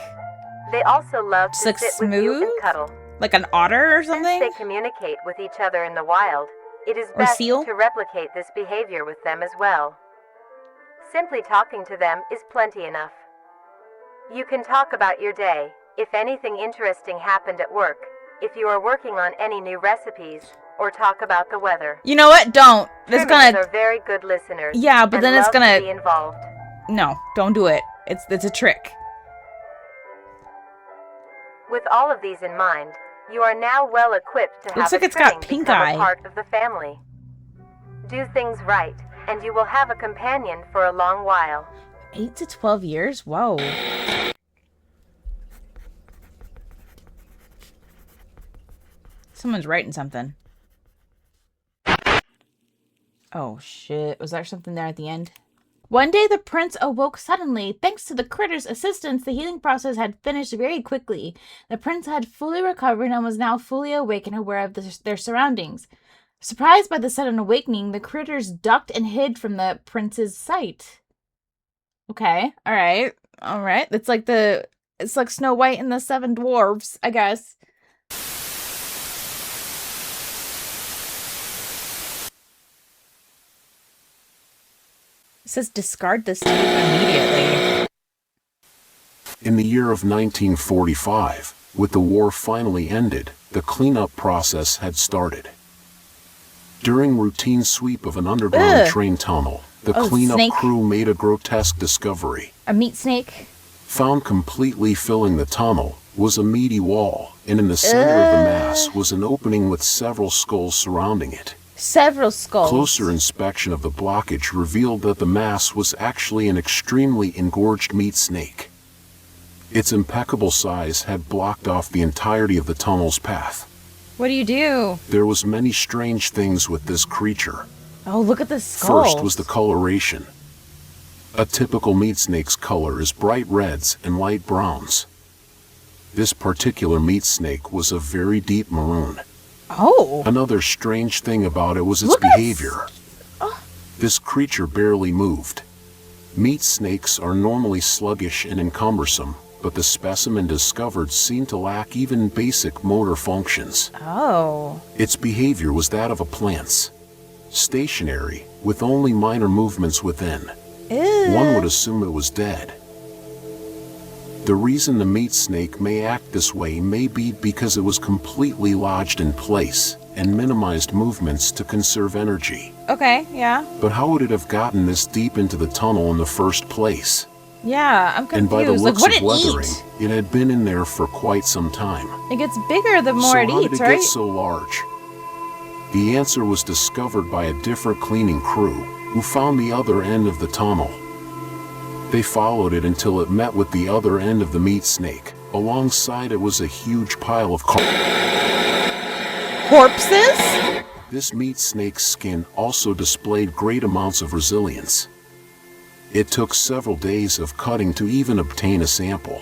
They also love Just to like sit with you and smooth? cuddle. Like an otter or Since something? they communicate with each other in the wild, it is Or best seal? to replicate this behavior with them as well. Simply talking to them is plenty enough. You can talk about your day, if anything interesting happened at work, if you are working on any new recipes, or talk about the weather. You know what? Don't. It's Trimmings gonna... are very good listeners. Yeah, but and then it's love gonna... to be involved. No, don't do it. It's a trick. With all of these in mind, you are now well equipped to have Looks like a it's got trimming pink become eye. a part of the family. Do things right, and you will have a companion for a long while. 8 to 12 years? Whoa. Someone's writing something. Oh shit. Was there something there at the end? One day the prince awoke suddenly. Thanks to the critter's assistance, the healing process had finished very quickly. The prince had fully recovered and was now fully awake and aware of their surroundings. Surprised by the sudden awakening, the critters ducked and hid from the prince's sight. Okay, all right. It's like Snow White and the Seven Dwarfs, I guess. It says discard this tape immediately. In the year of 1945, with the war finally ended, the cleanup process had started. During routine sweep of an underground train tunnel, the cleanup crew made a grotesque discovery. A meat snake? Found completely filling the tunnel was a meaty wall, and in the center of the mass was an opening with several skulls surrounding it. Several skulls. Closer inspection of the blockage revealed that the mass was actually an extremely engorged meat snake. Its impeccable size had blocked off the entirety of the tunnel's path. What do you do? There was many strange things with this creature. Oh, look at the skulls. First was the coloration. A typical meat snake's color is bright reds and light browns. This particular meat snake was a very deep maroon. Oh. Another strange thing about it was its behavior. This creature barely moved. Meat snakes are normally sluggish and encumbersome, but the specimen discovered seemed to lack even basic motor functions. Oh. Its behavior was that of a plant's. Stationary, with only minor movements within. One would assume it was dead. The reason the meat snake may act this way may be because it was completely lodged in place and minimized movements to conserve energy. Okay, yeah. But how would it have gotten this deep into the tunnel in the first place? Yeah, I'm confused. And by the looks like, of weathering, it had been in there for quite some time. It gets bigger the more it eats, right? So how did it get so large? The answer was discovered by a different cleaning crew, who found the other end of the tunnel. They followed it until it met with the other end of the meat snake. Alongside it was a huge pile of corpses? This meat snake's skin also displayed great amounts of resilience. It took several days of cutting to even obtain a sample.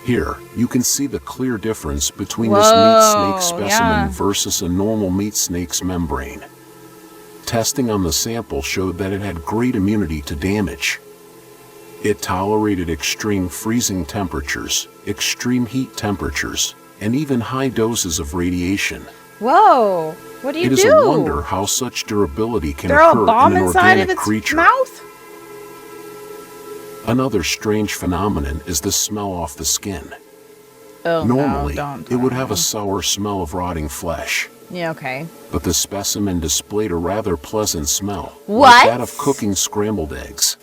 Here, you can see the clear difference between this meat snake specimen versus a normal meat snake's membrane. Testing on the sample showed that it had great immunity to damage. It tolerated extreme freezing temperatures, extreme heat temperatures, and even high doses of radiation. Whoa! What do you do? It is a wonder how such durability can Throw occur a bomb in an inside organic of its creature. mouth? Another strange phenomenon is the smell off the skin. Oh, Normally, no, it would have a sour smell of rotting flesh. Yeah, okay. But the specimen displayed a rather pleasant smell. What? Like that of cooking scrambled eggs.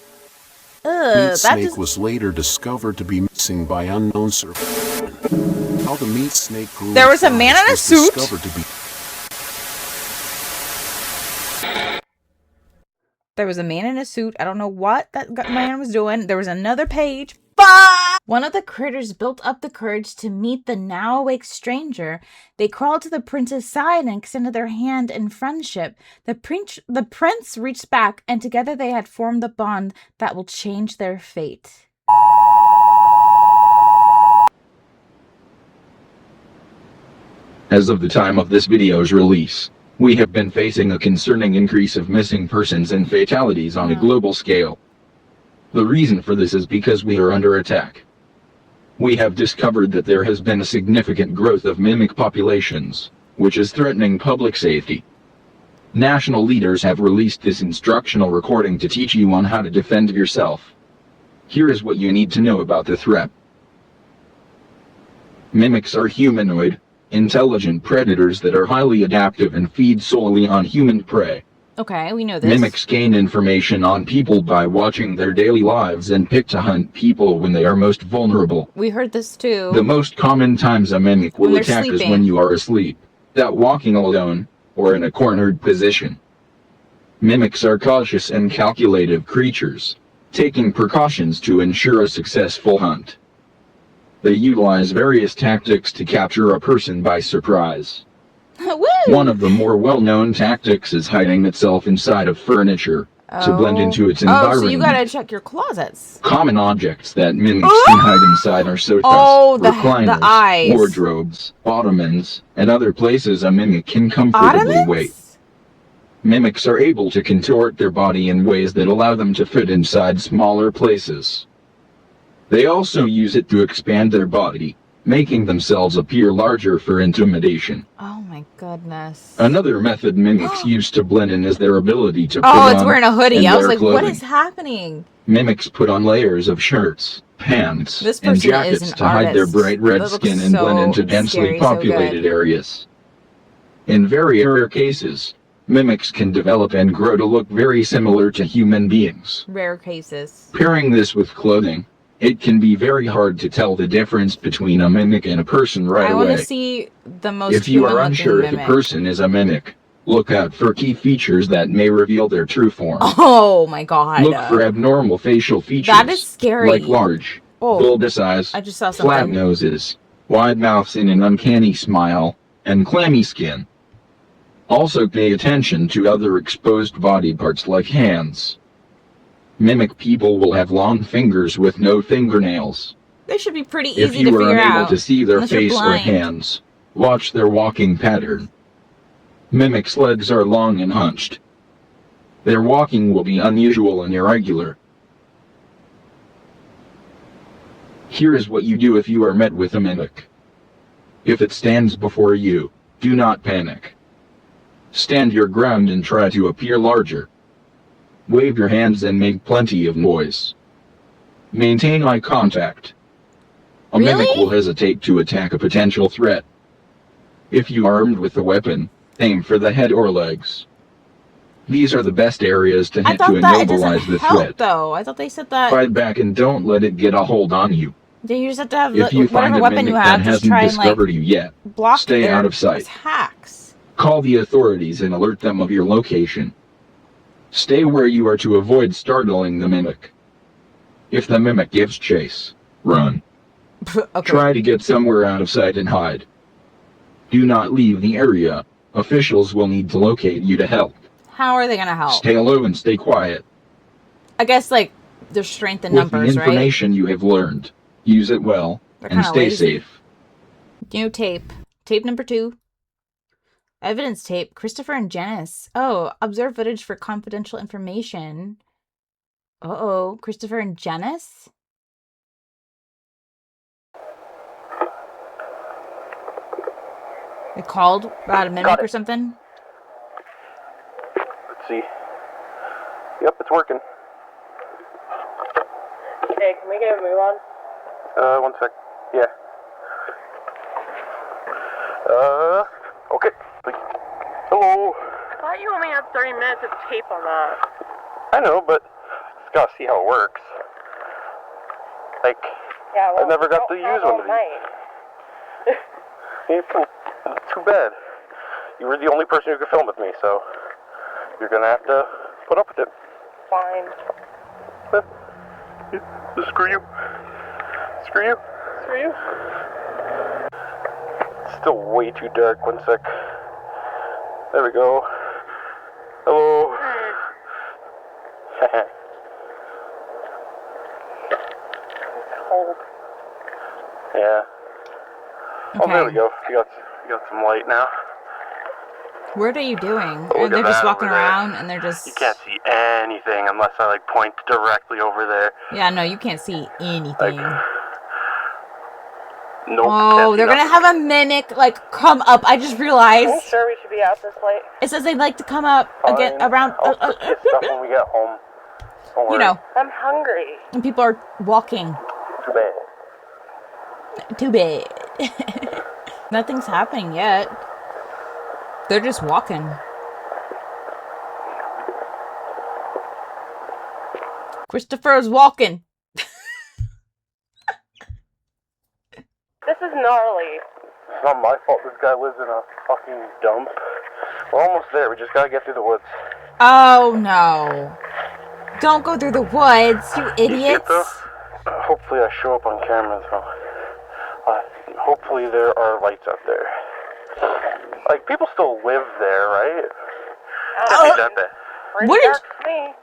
Meat snake was later discovered to be missing by unknown survivors. How the meat snake grew. There was a man in a suit. There was a man in a suit. I don't know what that man was doing. There was another page. One of the critters built up the courage to meet the now awake stranger. They crawled to the prince's side and extended their hand in friendship. The prince reached back, and together they had formed the bond that will change their fate. As of the time of this video's release, we have been facing a concerning increase of missing persons and fatalities on a global scale. The reason for this is because we are under attack. We have discovered that there has been a significant growth of mimic populations, which is threatening public safety. National leaders have released this instructional recording to teach you on how to defend yourself. Here is what you need to know about the threat. Mimics are humanoid, intelligent predators that are highly adaptive and feed solely on human prey. Okay, we know this. Mimics gain information on people by watching their daily lives and pick to hunt people when they are most vulnerable. We heard this too. The most common times a mimic will attack is when you are asleep, that walking alone, or in a cornered position. Mimics are cautious and calculative creatures, taking precautions to ensure a successful hunt. They utilize various tactics to capture a person by surprise. One of the more well-known tactics is hiding itself inside of furniture, to blend into its Oh, environment. so you gotta check your closets. Common objects that mimics can hide inside are sofas, the recliners, eyes. wardrobes, ottomans, and other places a mimic can comfortably wait. Ottomans? Mimics are able to contort their body in ways that allow them to fit inside smaller places. They also use it to expand their body, making themselves appear larger for intimidation. Oh my goodness. Another method mimics use to blend in is their ability to put Oh, it's on wearing a hoodie. and I was wear like, what clothing. is happening? Mimics put on layers of shirts, pants, This and person is jackets an to hide their artist. bright red That looks skin and blend so into densely scary, so populated good. areas. In very rare cases, mimics can develop and grow to look very similar to human beings. Rare cases. Pairing this with clothing, it can be very hard to tell the difference between a mimic and a person right I want away. to see the most If you are human-looking unsure if a mimic. person is a mimic, look out for key features that may reveal their true form. Oh my god. Look for abnormal facial features. That is scary. Like large, Oh, bulbous eyes, I just saw flat something. noses, wide mouths and an uncanny smile, and clammy skin. Also pay attention to other exposed body parts like hands. Mimic people will have long fingers with no fingernails. They should be pretty If easy to you are figure unable out. to see their unless you're face or blind. hands, watch their walking pattern. Mimics' legs are long and hunched. Their walking will be unusual and irregular. Here is what you do if you are met with a mimic. If it stands before you, do not panic. Stand your ground and try to appear larger. Wave your hands and make plenty of noise. Maintain eye contact. A mimic Really? will hesitate to attack a potential threat. If you are armed with a weapon, aim for the head or legs. These are the best areas to I hit to thought that it doesn't immobilize the help threat. though. I thought they said that Fight back and don't let it get a hold on you. then you just have to have If you find whatever a weapon mimic you that have, just hasn't try and like discovered you yet, block stay their out of sight. attacks. Call the authorities and alert them of your location. Stay where you are to avoid startling the mimic. If the mimic gives chase, run. Okay. Try to get somewhere out of sight and hide. Do not leave the area. Officials will need to locate you to help. How are they gonna help? Stay low and stay quiet. I guess like there's strength in With the numbers, right? information you have learned, use it well They're and kinda stay lazy. safe. New tape. Tape number 2. Evidence tape. Christopher and Janice. Oh, observe footage for confidential information. Uh-oh. Christopher and Janice? They called about a mimic or something? Let's see. Yep, it's working. Hey, can we get a move on? 1 sec. Yeah. Okay. Hello. I thought you only had 30 minutes of tape on that. I know, but just gotta see how it works. Like, Yeah, well, I never got to don't use have one all of night. these. Too bad. You were the only person who could film with me, so you're gonna have to put up with it. Fine. Screw you. Screw you. Screw you. It's still way too dark. 1 sec. There we go. Hello. It's cold. Yeah. Okay. Oh, there we go. You got some light now. What are you doing? Oh, Or look they're at just that walking over there. around and they're just... You can't see anything unless I like point directly over there. Yeah, no, you can't see anything. Nope. Oh, can't see they're gonna nothing. have a mimic, like, come up. I just Are you realized. sure we should be out this late? It says they'd like to come up again Fine. around... I'll cook you stuff when we get home. Don't you worry. know, I'm hungry. and people are walking. Too bad. Too bad. Nothing's happening yet. They're just walking. Christopher is walking. This is gnarly. It's not my fault this guy lives in a fucking dump. We're almost there. We just gotta get through the woods. Oh no. Don't go through the woods, you You see it, idiots. though? Hopefully I show up on camera, though. Hopefully there are lights out there. Like, people still live there, right? Can't be that bad. Pretty What dark did- to me.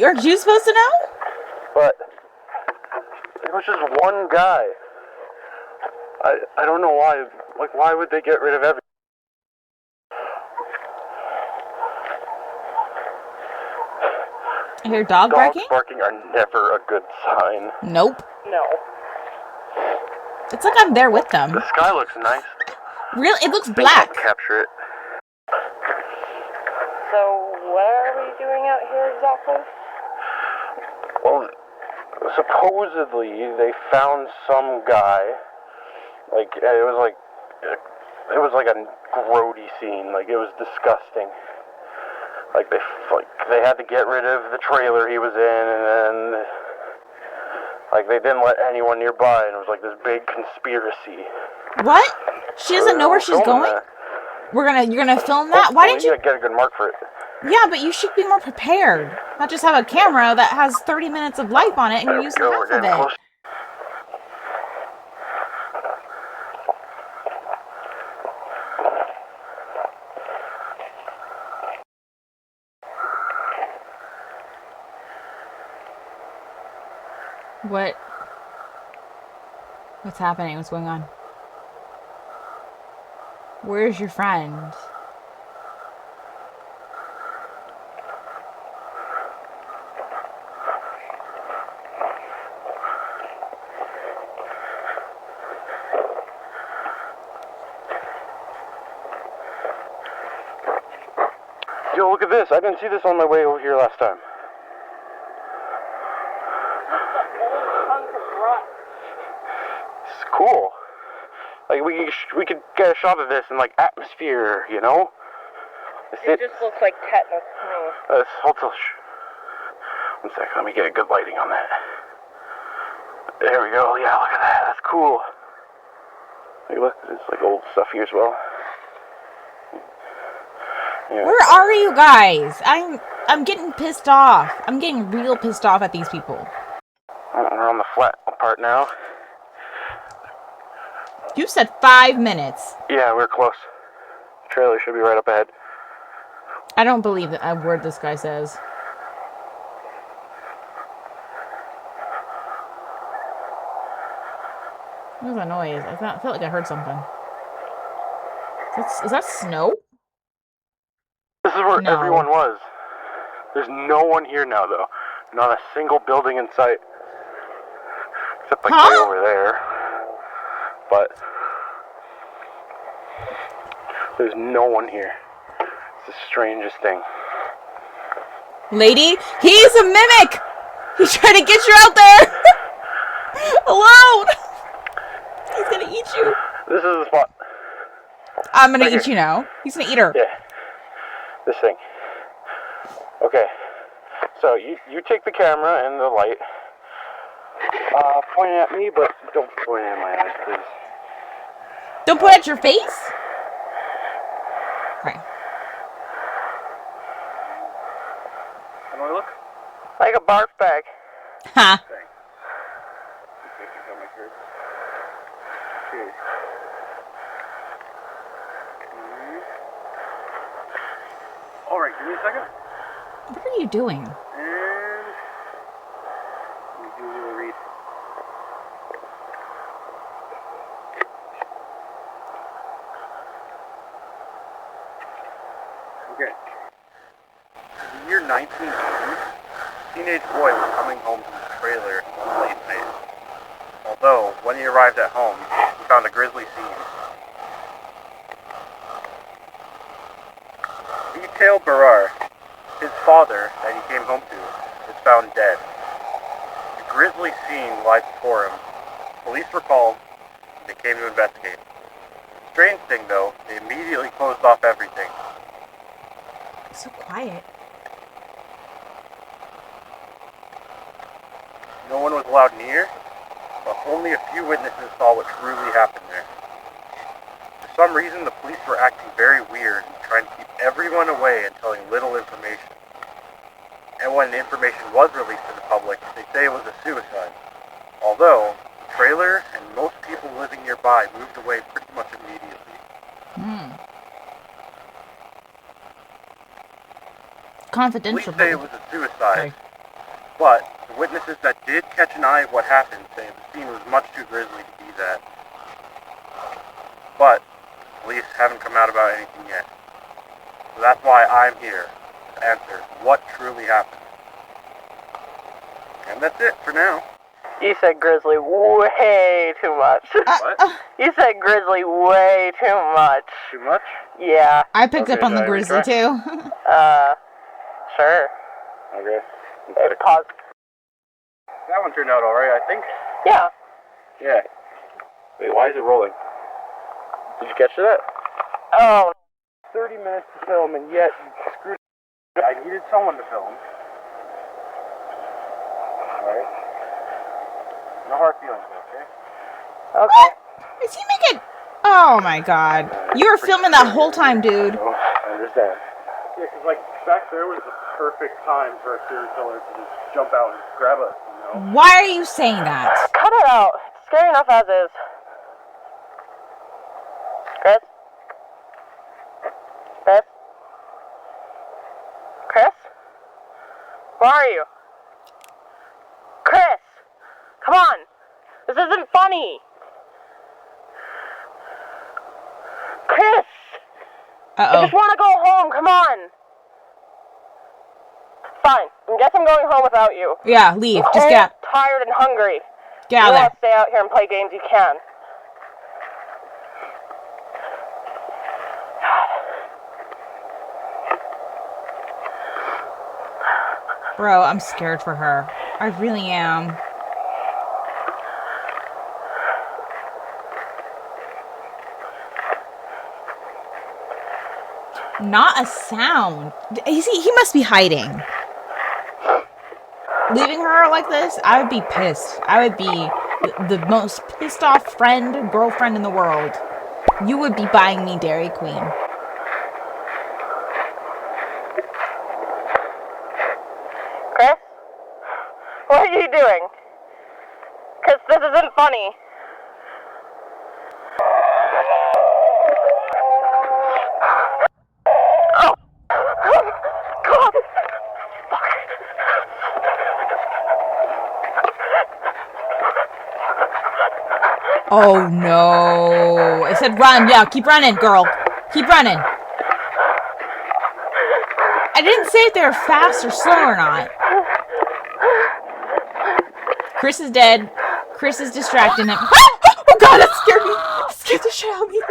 Aren't you supposed to know? But it was just one guy. I don't know why. Like, why would they get rid of everything? I hear dog Dogs barking? barking are never a good sign. Nope. No. It's like I'm there with them. The sky looks nice. Really? It looks I think black. I'll capture it. So, what are we doing out here exactly? Well, supposedly they found some guy. Like it was like a grody scene. Like it was disgusting. Like they had to get rid of the trailer he was in, and then like they didn't let anyone nearby, and it was like this big conspiracy. What? She doesn't know where she's going? That. You're gonna film that? Why didn't you? Get a good mark for it? Yeah, but you should be more prepared. Not just have a camera that has 30 minutes of life on it and you're using half of it. Close. What's happening? What's going on? Where's your friend? Yo, look at this. I didn't see this on my way over here last time. It's cool. Like we could get a shot of this in like atmosphere, you know? It just looks like tetanus to me. Hold till. One sec. Let me get a good lighting on that. There we go. Yeah, look at that. That's cool. Hey, look, it's like old stuff here as well. Yeah. Where are you guys? I'm getting pissed off. I'm getting real pissed off at these people. We're on the flat part now. You said 5 minutes. Yeah, we're close. The trailer should be right up ahead. I don't believe a word this guy says. What was that noise? I felt like I heard something. Is that snow? This is where everyone was. There's no one here now, though. Not a single building in sight. Except like way over there. But there's no one here. It's the strangest thing. Lady, he's a mimic! He's trying to get you out there! Alone! He's gonna eat you. This is the spot. I'm gonna eat you now. He's gonna eat her. Yeah. This thing. Okay. So you take the camera and the light. Point it at me, but don't point it at my eyes, please. Don't point at your face? Okay. How do I look? Like a barf bag. Ha. Alright, give me a second. What are you doing? And let me do a little read. Okay. In the year 1980, a teenage boy was coming home from his trailer one late night. Although, when he arrived at home, he found a grisly scene. Detail Barar, his father that he came home to, is found dead. The grisly scene lies before him. Police were called, and they came to investigate. Strange thing though, they immediately closed off everything. It's so quiet. No one was allowed near, but only a few witnesses saw what truly happened there. For some reason, the police were acting very weird and trying to keep everyone away and telling little information. And when the information was released to the public, they say it was a suicide. Although, the trailer and most people living nearby moved away pretty much immediately. Confidential. Police say it was a suicide, But the witnesses that did catch an eye of what happened say the scene was much too grisly to be that. But police haven't come out about anything yet. So that's why I'm here to answer what truly happened. And that's it for now. You said grizzly way too much. What? You said grizzly way too much. Too much? Yeah. I picked up Okay, on the should I grizzly retry? too. Sure. Okay. Pause. That one turned out alright, I think. Yeah. Yeah. Wait, why is it rolling? Did you catch that? Oh. 30 minutes to film, and yet you screwed. I needed someone to film. Alright? No hard feelings, okay? Okay. Is he making? Oh my god! You were filming that whole time, dude. So, I understand. Yeah, because, like, back there was the perfect time for a serial killer to just jump out and grab us, you know? Why are you saying that? Cut it out. It's scary enough as is. Chris? Chris? Chris? Where are you? Chris! Come on! This isn't funny! Chris! I Uh just oh. want to go home, come on! Fine, I guess I'm going home without you. Yeah, leave. I'm Just home, get tired and hungry. get out You of want there. to stay out here and play games, you can. Bro, I'm scared for her. I really am. Not a sound. He must be hiding. Leaving her like this, I would be pissed. I would be the most pissed off friend, girlfriend in the world. You would be buying me Dairy Queen. Chris? What are you doing? Chris, this isn't funny. Oh! God! Oh no. I said run. Yeah, keep running, girl. Keep running. I didn't say if they were fast or slow or not. Chris is dead. Chris is distracting him. Oh god, that scared me. That scared the shit out of me.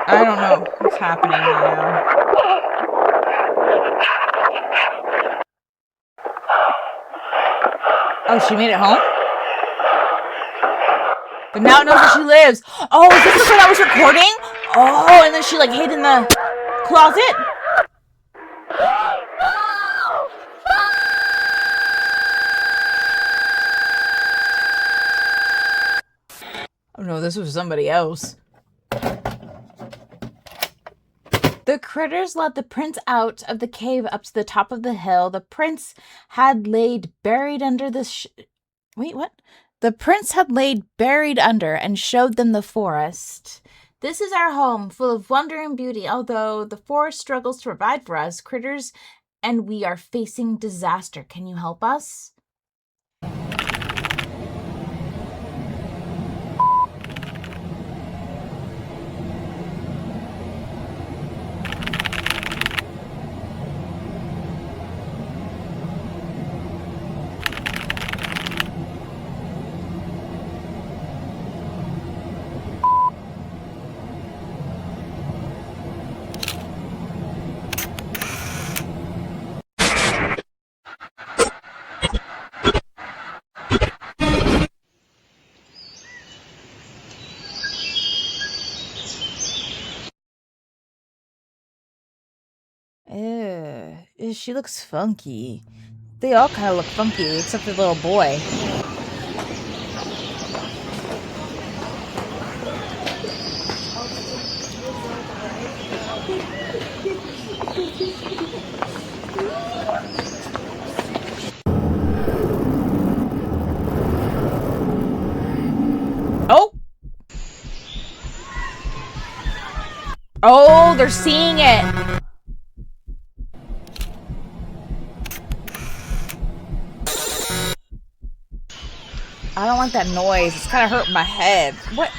I don't know what's happening now. Oh, she made it home? But now it knows where she lives. Oh, is this the one that was recording? Oh, and then she like hid in the closet? Oh no, this was somebody else. The critters led the prince out of the cave up to the top of the hill. The prince had laid buried under the wait, what? The prince had laid buried under and showed them the forest. This is our home, full of wonder and beauty. Although the forest struggles to provide for us, critters, and we are facing disaster. Can you help us? Ew, she looks funky. They all kind of look funky, except the little boy. Oh, they're seeing it. I don't like that noise. It's kind of hurting my head. What?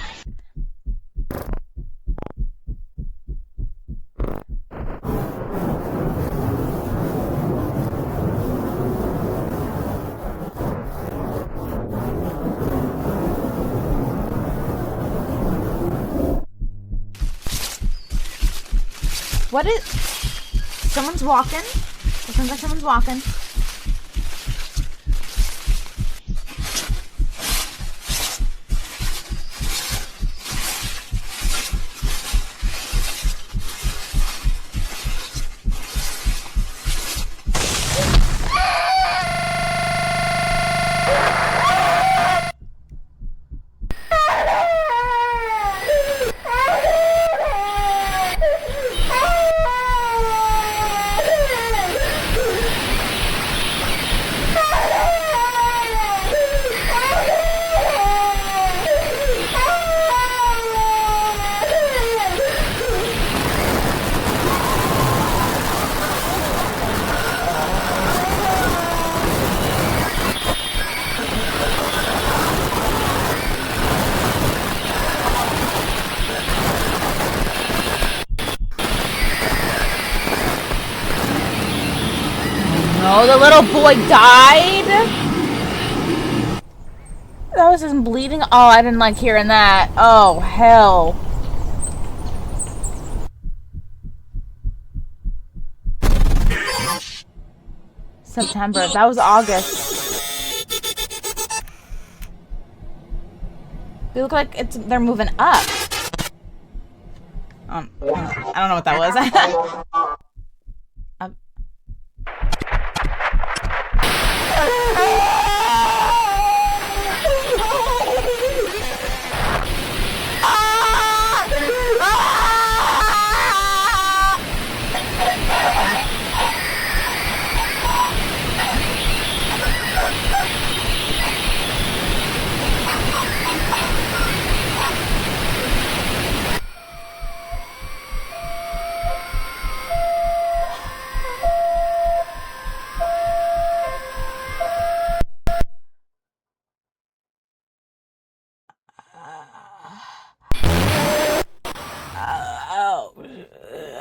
What is... Someone's walking. It sounds like someone's walking. Oh, the little boy died? That was him bleeding? Oh, I didn't like hearing that. Oh, hell. September. That was August. They look like they're moving up. I don't know what that was.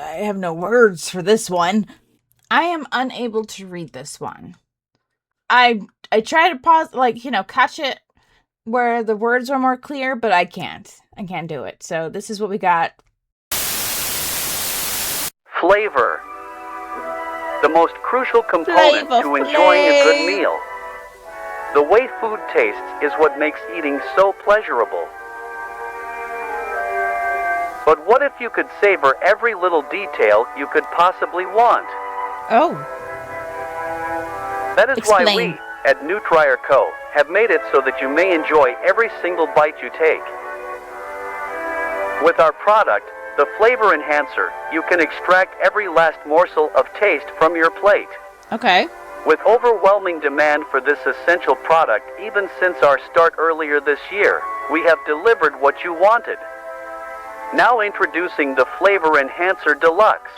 I have no words for this one. I am unable to read this one. I try to pause, catch it where the words are more clear, but I can't. I can't do it. So this is what we got. Flavor. The most crucial component to enjoying a good meal. The way food tastes is what makes eating so pleasurable. But what if you could savor every little detail you could possibly want? Oh. That is why we, at Nutrier Co., have made it so that you may enjoy every single bite you take. With our product, the Flavor Enhancer, you can extract every last morsel of taste from your plate. Okay. With overwhelming demand for this essential product, even since our start earlier this year, we have delivered what you wanted. Now introducing the Flavor Enhancer Deluxe.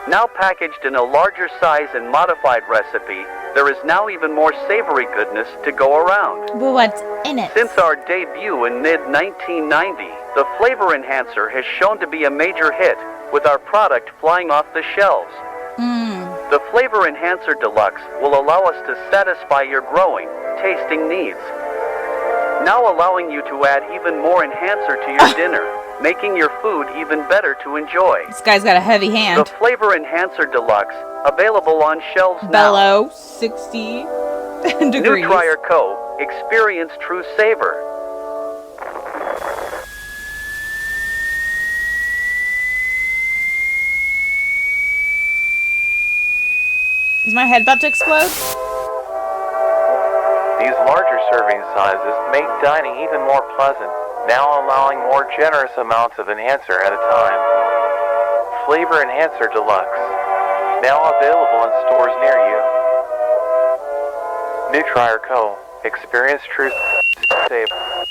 Now packaged in a larger size and modified recipe, there is now even more savory goodness to go around. Well, what's in it? Since our debut in mid-1990, the Flavor Enhancer has shown to be a major hit, with our product flying off the shelves. The Flavor Enhancer Deluxe will allow us to satisfy your growing, tasting needs. Now allowing you to add even more enhancer to your dinner, making your food even better to enjoy. This guy's got a heavy hand. The Flavor Enhancer Deluxe, available on shelves now. Bellow, 60 degrees. Nutrier Co. Experience true savor. Is my head about to explode? These larger serving sizes make dining even more pleasant, now allowing more generous amounts of enhancer at a time. Flavor Enhancer Deluxe, now available in stores near you. Nutrier Co. Experience true savor.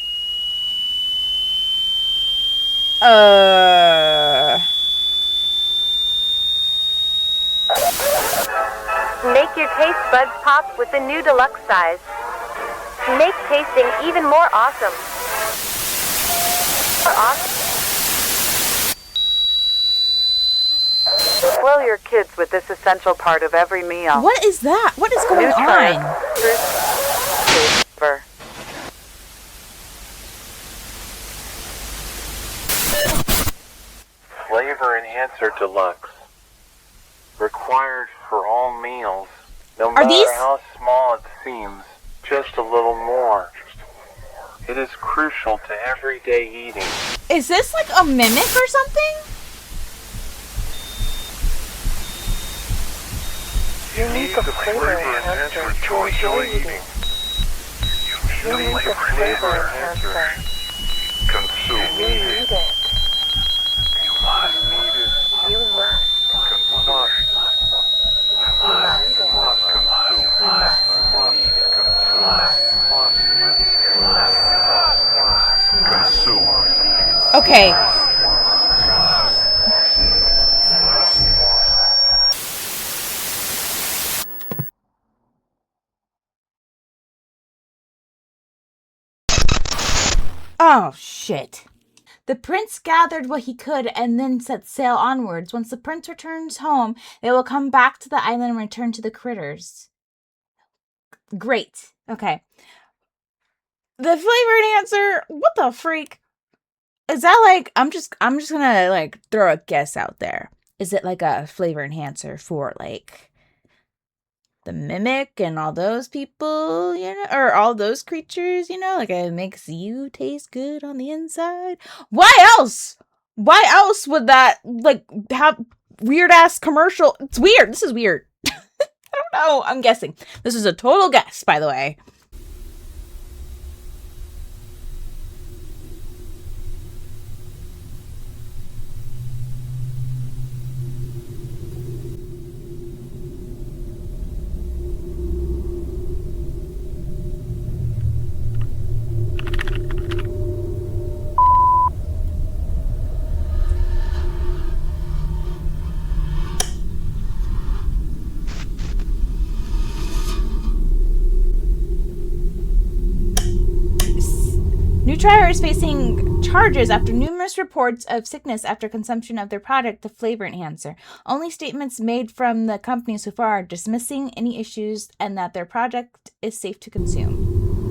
taste buds pop with the new deluxe size. Make tasting even more awesome. Spoil your kids with this essential part of every meal. What is that? What is going on? Flavor. Flavor Enhancer Deluxe. Required for all meals. No matter how small it seems, just a little more. It is crucial to everyday eating. Is this like a mimic or something? You need the flavor enhancer to enjoy eating. You need the flavor enhancer. Consume. You need it. You must need it. You must. Consume. Okay. Oh, shit. The prince gathered what he could and then set sail onwards. Once the prince returns home, they will come back to the island and return to the critters. Great. Okay. The flavor enhancer, what the freak? Is that like, I'm just gonna like throw a guess out there. Is it like a flavor enhancer for like the mimic and all those people, you know, or all those creatures, you know, like it makes you taste good on the inside? Why else? Why else would that like have weird ass commercial? It's weird. This is weird. I don't know. I'm guessing. This is a total guess, by the way. Nutrier is facing charges after numerous reports of sickness after consumption of their product, the flavor enhancer. Only statements made from the company so far are dismissing any issues and that their product is safe to consume.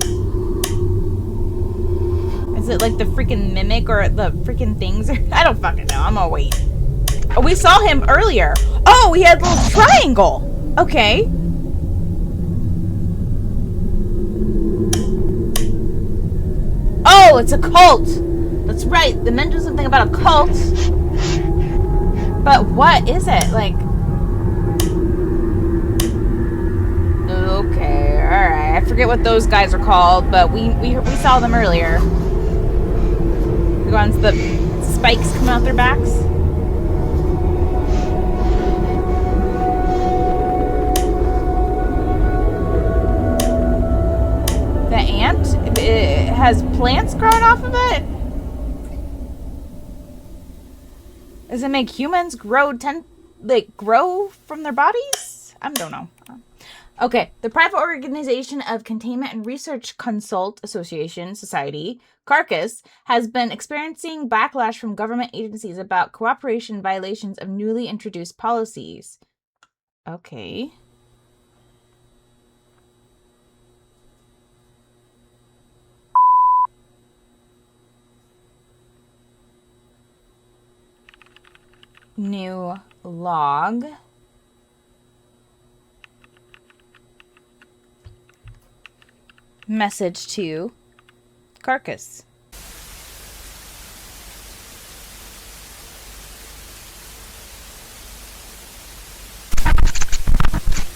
Is it like the freaking mimic or the freaking things? I don't fucking know. I'm gonna wait. Oh, we saw him earlier. Oh, he had a little triangle. Okay. Oh, it's a cult. That's right. The mentioned something about a cult. But what is it? Like... Okay, alright. I forget what those guys are called, but we saw them earlier. The ones, the spikes coming out their backs. The ant? It has plants growing off of it? Does it make humans grow from their bodies? I don't know. Okay, the private organization of Containment and Research Consult Association Society, Carcass, has been experiencing backlash from government agencies about cooperation violations of newly introduced policies. Okay. New log. Message to Carcass.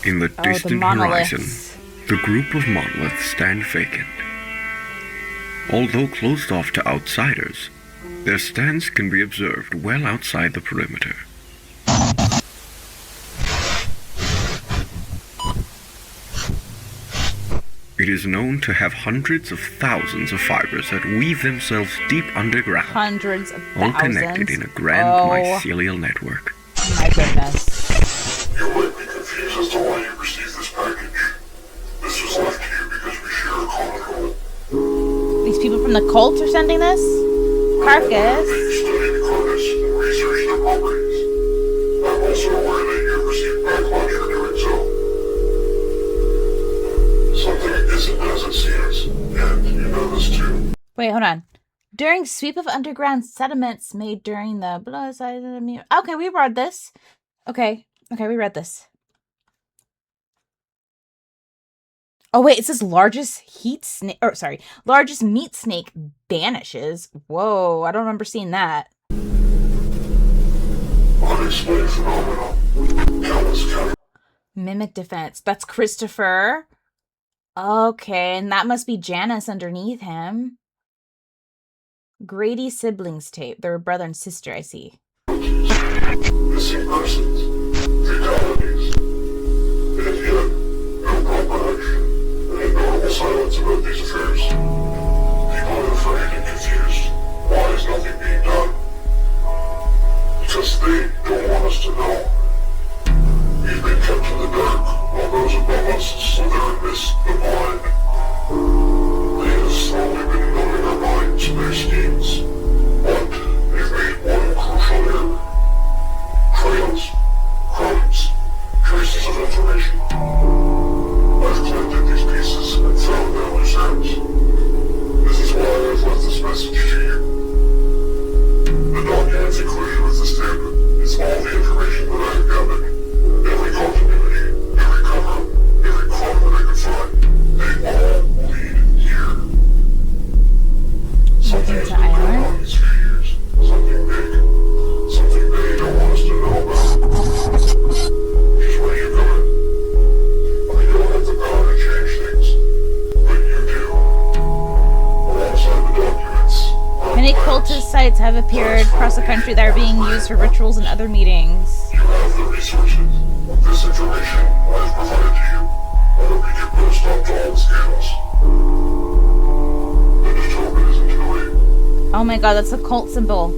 In the distant horizon, the group of monoliths stand vacant. Although closed off to outsiders, their stance can be observed well outside the perimeter. It is known to have hundreds of thousands of fibers that weave themselves deep underground, hundreds of all thousands. connected in a grand mycelial network. My goodness. You might be confused as to why you received this These people from the cult are sending this? Carcass. They studied Carnis and researched their properties. I'm also aware that you've received backlash for doing so. Something isn't as it seems, and you know this too. Wait, hold on. During sweep of underground sediments made during the blood side of the Okay, we read this. Okay, we read this. Oh wait, it says largest largest meat snake vanishes. Whoa, I don't remember seeing that. Unexplained phenomena. Countless counter. Mimic defense. That's Christopher. Okay, and that must be Janice underneath him. Grady siblings tape. They're brother and sister, I see. Missing persons. Fatalities. And yet, no proper action. And normal silence about these affairs. People are afraid and confused. Why is nothing being done? Because they don't want us to know. We've been kept in the dark, while those above us slither and miss the blind. They have slowly been numbing our minds to their schemes. But they've made one crucial error. Trails, crumbs, traces of information. I've collected these pieces and found their loose ends. This is why I've left this message to you. The documents included with the stamp is all the information that I have gathered. Every continuity, every cover, every clue that I could find, they all lead here. Something has been going on these few years. Something big. Something they don't want us to know about. Just where you come in. I don't have the power to change things, but you do. Alongside the documents. Many cultist sites have appeared across the country that are being used for rituals and other meetings. You have the resources. This information I've provided to you. I hope you can put a stop to all the scandals. The determinant isn't too late. Oh my god, that's a cult symbol.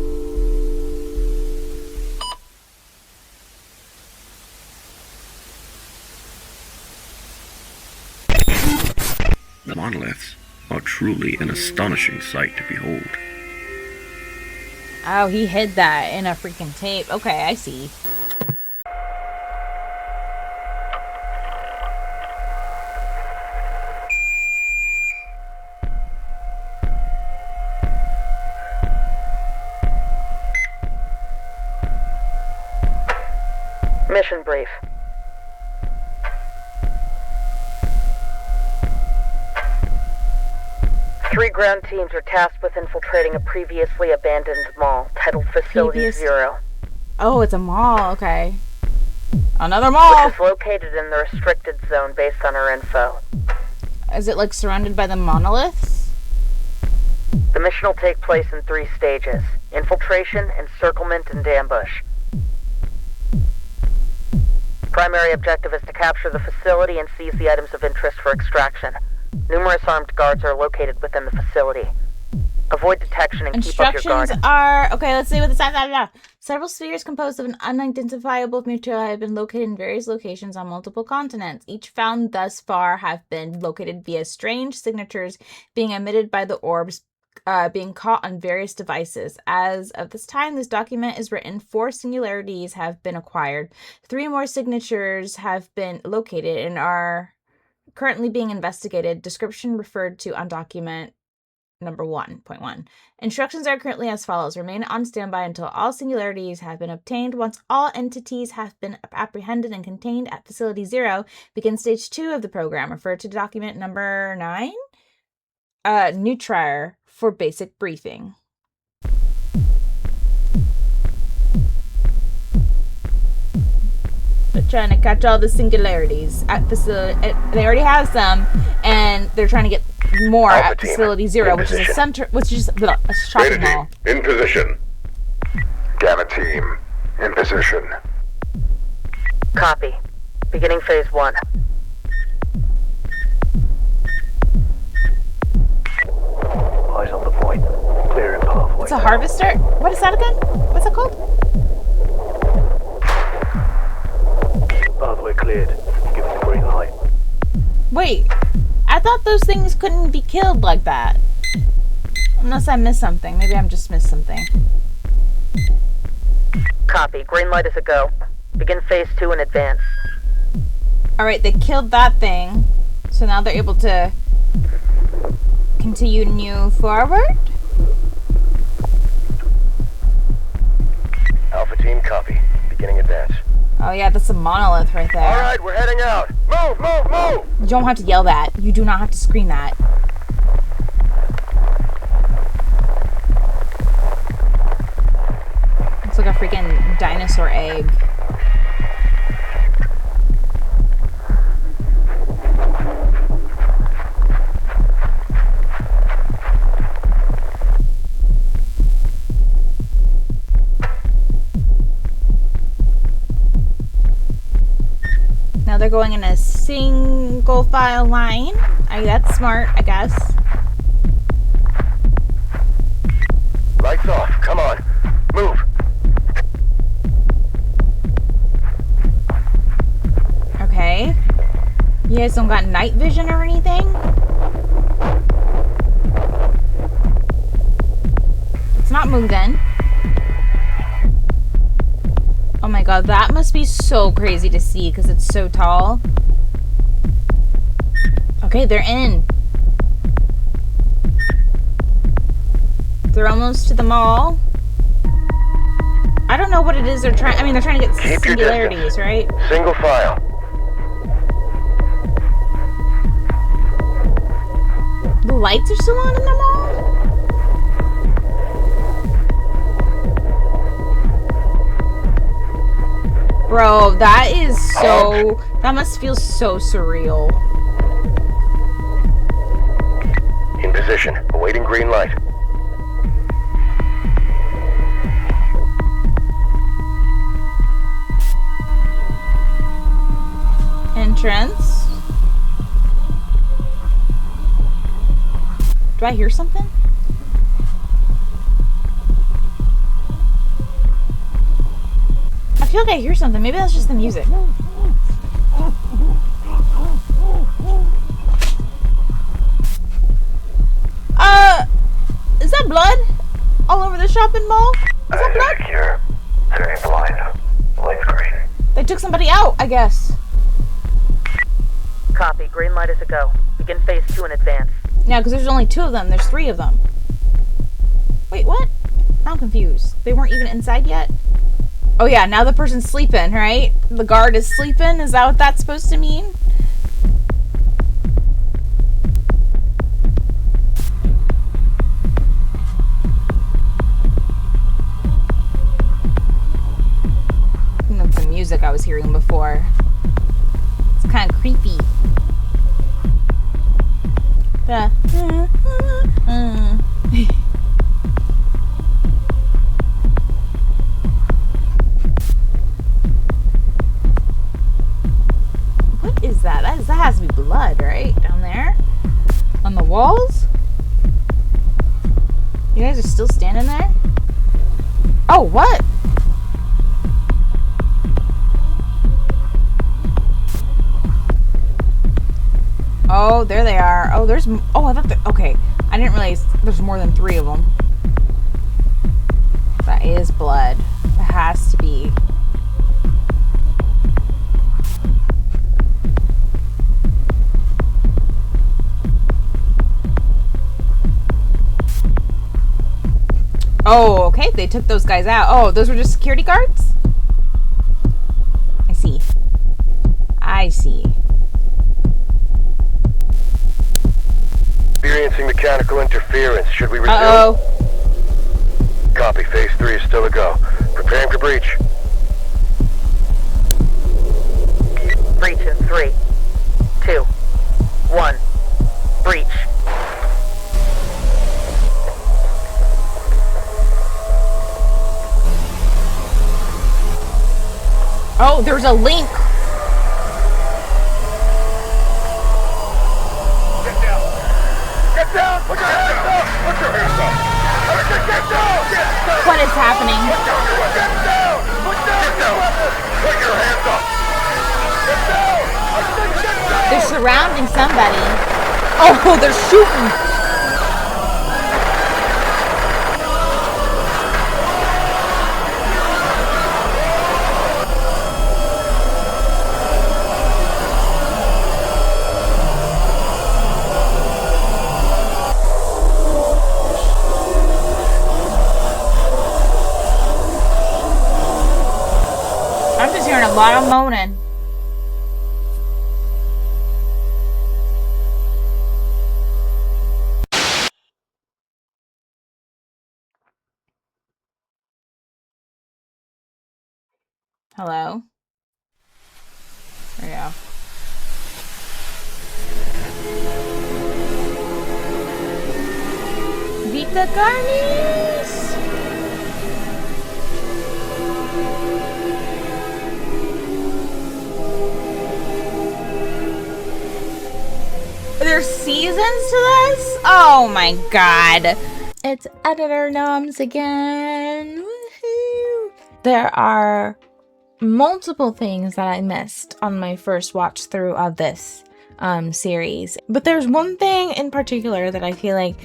The monoliths are truly an astonishing sight to behold. Oh, he hid that in a freaking tape. Okay, I see. Mission brief. Three ground teams are tasked with infiltrating a previously abandoned mall titled Facility Zero. Oh, it's a mall. Okay. Another mall. Which is located in the restricted zone based on our info. Is it like surrounded by the monoliths? The mission will take place in 3 stages. Infiltration, encirclement, and ambush. Primary objective is to capture the facility and seize the items of interest for extraction. Numerous armed guards are located within the facility. Avoid detection and keep up your guard. Instructions are... Okay, let's see what this is. Several spheres composed of an unidentifiable material have been located in various locations on multiple continents. Each found thus far have been located via strange signatures being emitted by the orbs being caught on various devices. As of this time, this document is written. 4 singularities have been acquired. 3 more signatures have been located and are currently being investigated. Description referred to on document number 1.1. Instructions are currently as follows. Remain on standby until all singularities have been obtained. Once all entities have been apprehended and contained at Facility 0, begin stage 2 of the program. Refer to document number 9. New trier for basic briefing. They're trying to catch all the singularities at facility. They already have some, and they're trying to get more Alpha at team, Facility 0, in which is a position. center, which is a shopping Beta mall. team, in position. Gamma team, in position. Copy. Beginning phase 1. Eyes on the point. Clearing pathway. It's a harvester? What is that again? What's it called? Pathway cleared. Give us the green light. Wait, I thought those things couldn't be killed like that. Unless I missed something. Maybe I'm just missed something. Copy. Green light is a go. Begin phase 2 in advance. Alright, they killed that thing. So now they're able to continue forward? Alpha team, copy. Beginning advance. Oh yeah, that's a monolith right there. Alright, we're heading out. Move, move, move! You don't have to yell that. You do not have to scream that. Looks like a freaking dinosaur egg. Now they're going in a single file line. That's smart, I guess. Lights off. Come on. Move. Okay. You guys don't got night vision or anything? It's not moving. Oh my god, that must be so crazy to see because it's so tall. Okay, they're in. They're almost to the mall. I don't know what it is they're trying. I mean, they're trying to get singularities, right? Single file. The lights are still on in the mall? Bro, that is so... That must feel so surreal. In position. Awaiting green light. Entrance. Do I hear something? I feel like I hear something. Maybe that's just the music. Is that blood? All over the shopping mall? Is that blood? Secure. Very blind. Lights green. They took somebody out, I guess. Copy. Green light is a go. Begin phase 2 in advance. Yeah, because there's only 2 of them. There's 3 of them. Wait, what? I'm confused. They weren't even inside yet? Oh yeah, now the person's sleeping, right? The guard is sleeping? Is that what that's supposed to mean? I think that's the music I was hearing before. It's kind of creepy. What is that? That has to be blood, right? Down there? On the walls? You guys are still standing there? Oh, what? Oh, there they are. Oh, there's... Oh, I thought that... Okay. I didn't realize there's more than 3 of them. That is blood. It has to be. Oh, okay. They took those guys out. Oh, those were just security guards? I see. I see. Experiencing mechanical interference. Should we resume? Uh-oh. Copy. Phase 3 is still a go. Preparing for breach. Breach in 3, 2, 1. Breach. Oh, there's a link. Get down! Put your hands up! Put your hands up! Get down! What is happening? Get down! Put down! Put your hands up! Get down! I said get down! They're surrounding somebody. Oh, they're shooting. lot of moaning. Hello? There we go. Vita Carnis! There's seasons to this? Oh my god. It's editor noms again. Woohoo! There are multiple things that I missed on my first watch through of this series. But there's one thing in particular that I feel like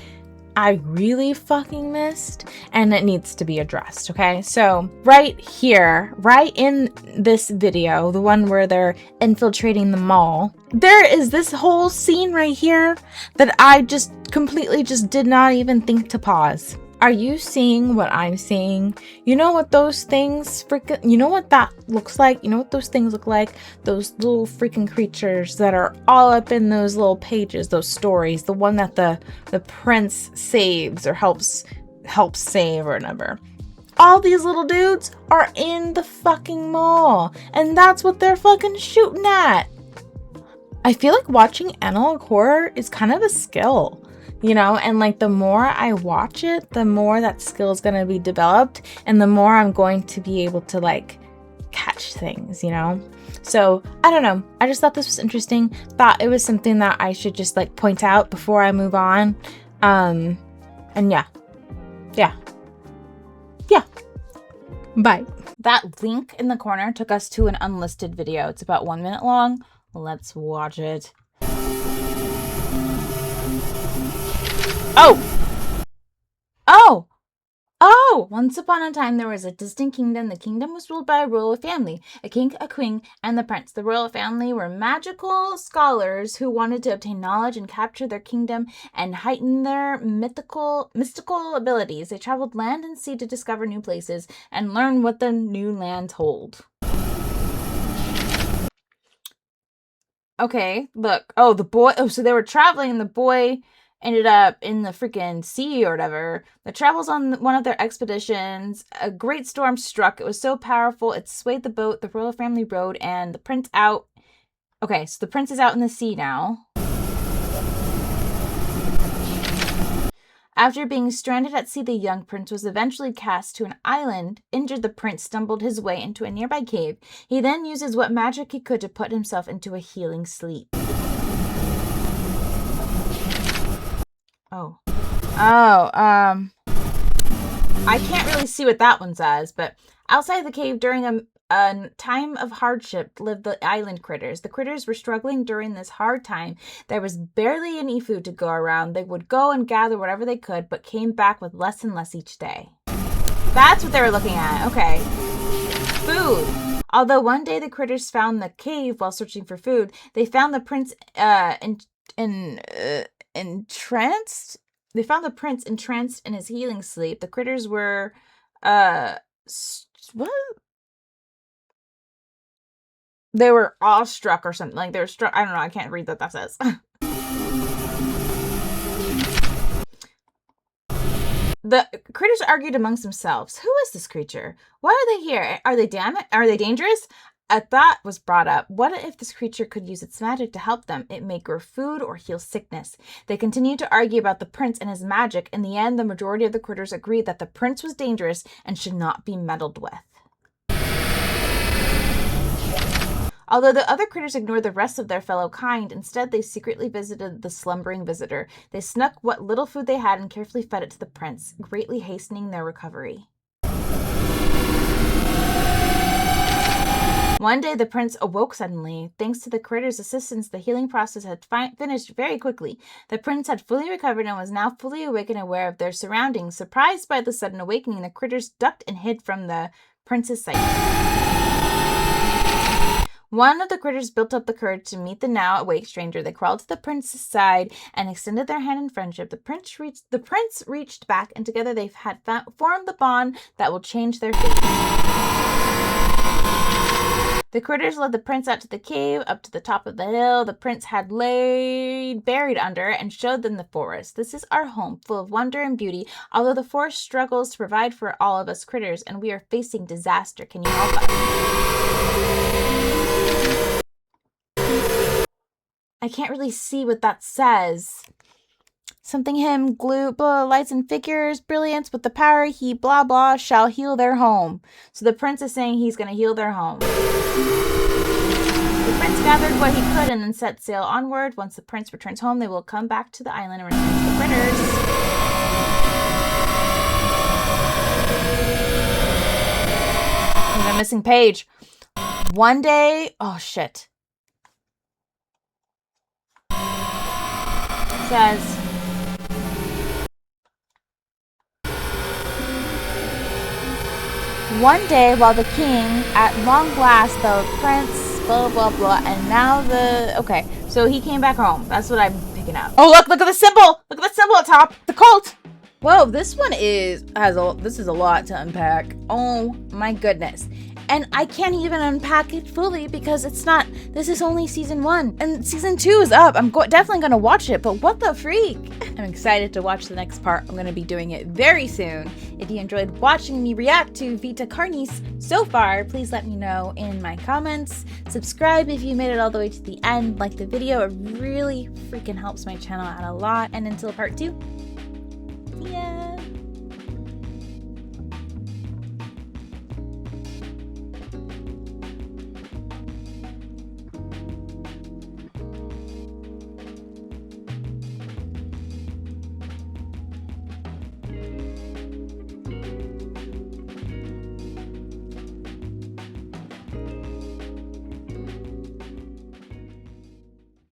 I really fucking missed, and it needs to be addressed, okay? So, right here, right in this video, the one where they're infiltrating the mall, there is this whole scene right here that I just completely just did not even think to pause. Are you seeing what I'm seeing? You know what those things you know what that looks like? You know what those things look like? Those little freaking creatures that are all up in those little pages, those stories, the one that the prince saves or helps save or whatever. All these little dudes are in the fucking mall, and that's what they're fucking shooting at. I feel like watching analog horror is kind of a skill. You know, and like the more I watch it, the more that skill is going to be developed, and the more I'm going to be able to like catch things, you know? So I don't know. I just thought this was interesting. Thought it was something that I should just like point out before I move on. And yeah. Bye. That link in the corner took us to an unlisted video. It's about 1 minute long. Let's watch it. Oh! Once upon a time, there was a distant kingdom. The kingdom was ruled by a royal family, a king, a queen, and the prince. The royal family were magical scholars who wanted to obtain knowledge and capture their kingdom and heighten their mystical abilities. They traveled land and sea to discover new places and learn what the new land hold. Okay, look. Oh, the boy. Oh, so they were traveling, and the boy ended up in the freaking sea or whatever. The travels on one of their expeditions. A great storm struck. It was so powerful, it swayed the boat the royal family rode, and the prince out. Okay, so the prince is out in the sea now. After being stranded at sea, the young prince was eventually cast to an island. Injured, the prince stumbled his way into a nearby cave. He then uses what magic he could to put himself into a healing sleep. I can't really see what that one says, but outside the cave during a time of hardship lived the island critters. The critters were struggling during this hard time. There was barely any food to go around. They would go and gather whatever they could, but came back with less and less each day. That's what they were looking at. Okay. Food. Although one day the critters found the cave while searching for food, they found the prince entranced. They found the prince entranced in his healing sleep. The critters were, what? They were awestruck or something. Like they were struck. I don't know. I can't read what that says. The critters argued amongst themselves. Who is this creature? Why are they here? Are they dangerous? A thought was brought up. What if this creature could use its magic to help them? It may grow food or heal sickness. They continued to argue about the prince and his magic. In the end, the majority of the critters agreed that the prince was dangerous and should not be meddled with. Although the other critters ignored the rest of their fellow kind, instead they secretly visited the slumbering visitor. They snuck what little food they had and carefully fed it to the prince, greatly hastening their recovery. One day, the prince awoke suddenly. Thanks to the critters' assistance, the healing process had finished very quickly. The prince had fully recovered and was now fully awake and aware of their surroundings. Surprised by the sudden awakening, the critters ducked and hid from the prince's sight. One of the critters built up the courage to meet the now awake stranger. They crawled to the prince's side and extended their hand in friendship. The prince reached back, and together they had formed the bond that will change their fate. The critters led the prince out to the cave, up to the top of the hill the prince had laid buried under, and showed them the forest. This is our home, full of wonder and beauty, although the forest struggles to provide for all of us critters, and we are facing disaster. Can you help us? I can't really see what that says. Something him, glue, blah, lights and figures, brilliance with the power he, blah, blah, shall heal their home. So the prince is saying he's going to heal their home. The prince gathered what he could and then set sail onward. Once the prince returns home, they will come back to the island and return to the critters. There's a missing page. One day, oh shit. It says, one day, while the king, at long last, the prince, blah, blah, blah, and now the... Okay, so he came back home. That's what I'm picking up. Oh, look at the symbol! Look at the symbol at top! The cult! Whoa, this one this is a lot to unpack. Oh my goodness. And I can't even unpack it fully because this is only season 1. And season 2 is up. I'm definitely going to watch it, but what the freak? I'm excited to watch the next part. I'm going to be doing it very soon. If you enjoyed watching me react to Vita Carnis so far, please let me know in my comments. Subscribe if you made it all the way to the end. Like the video. It really freaking helps my channel out a lot. And until part 2,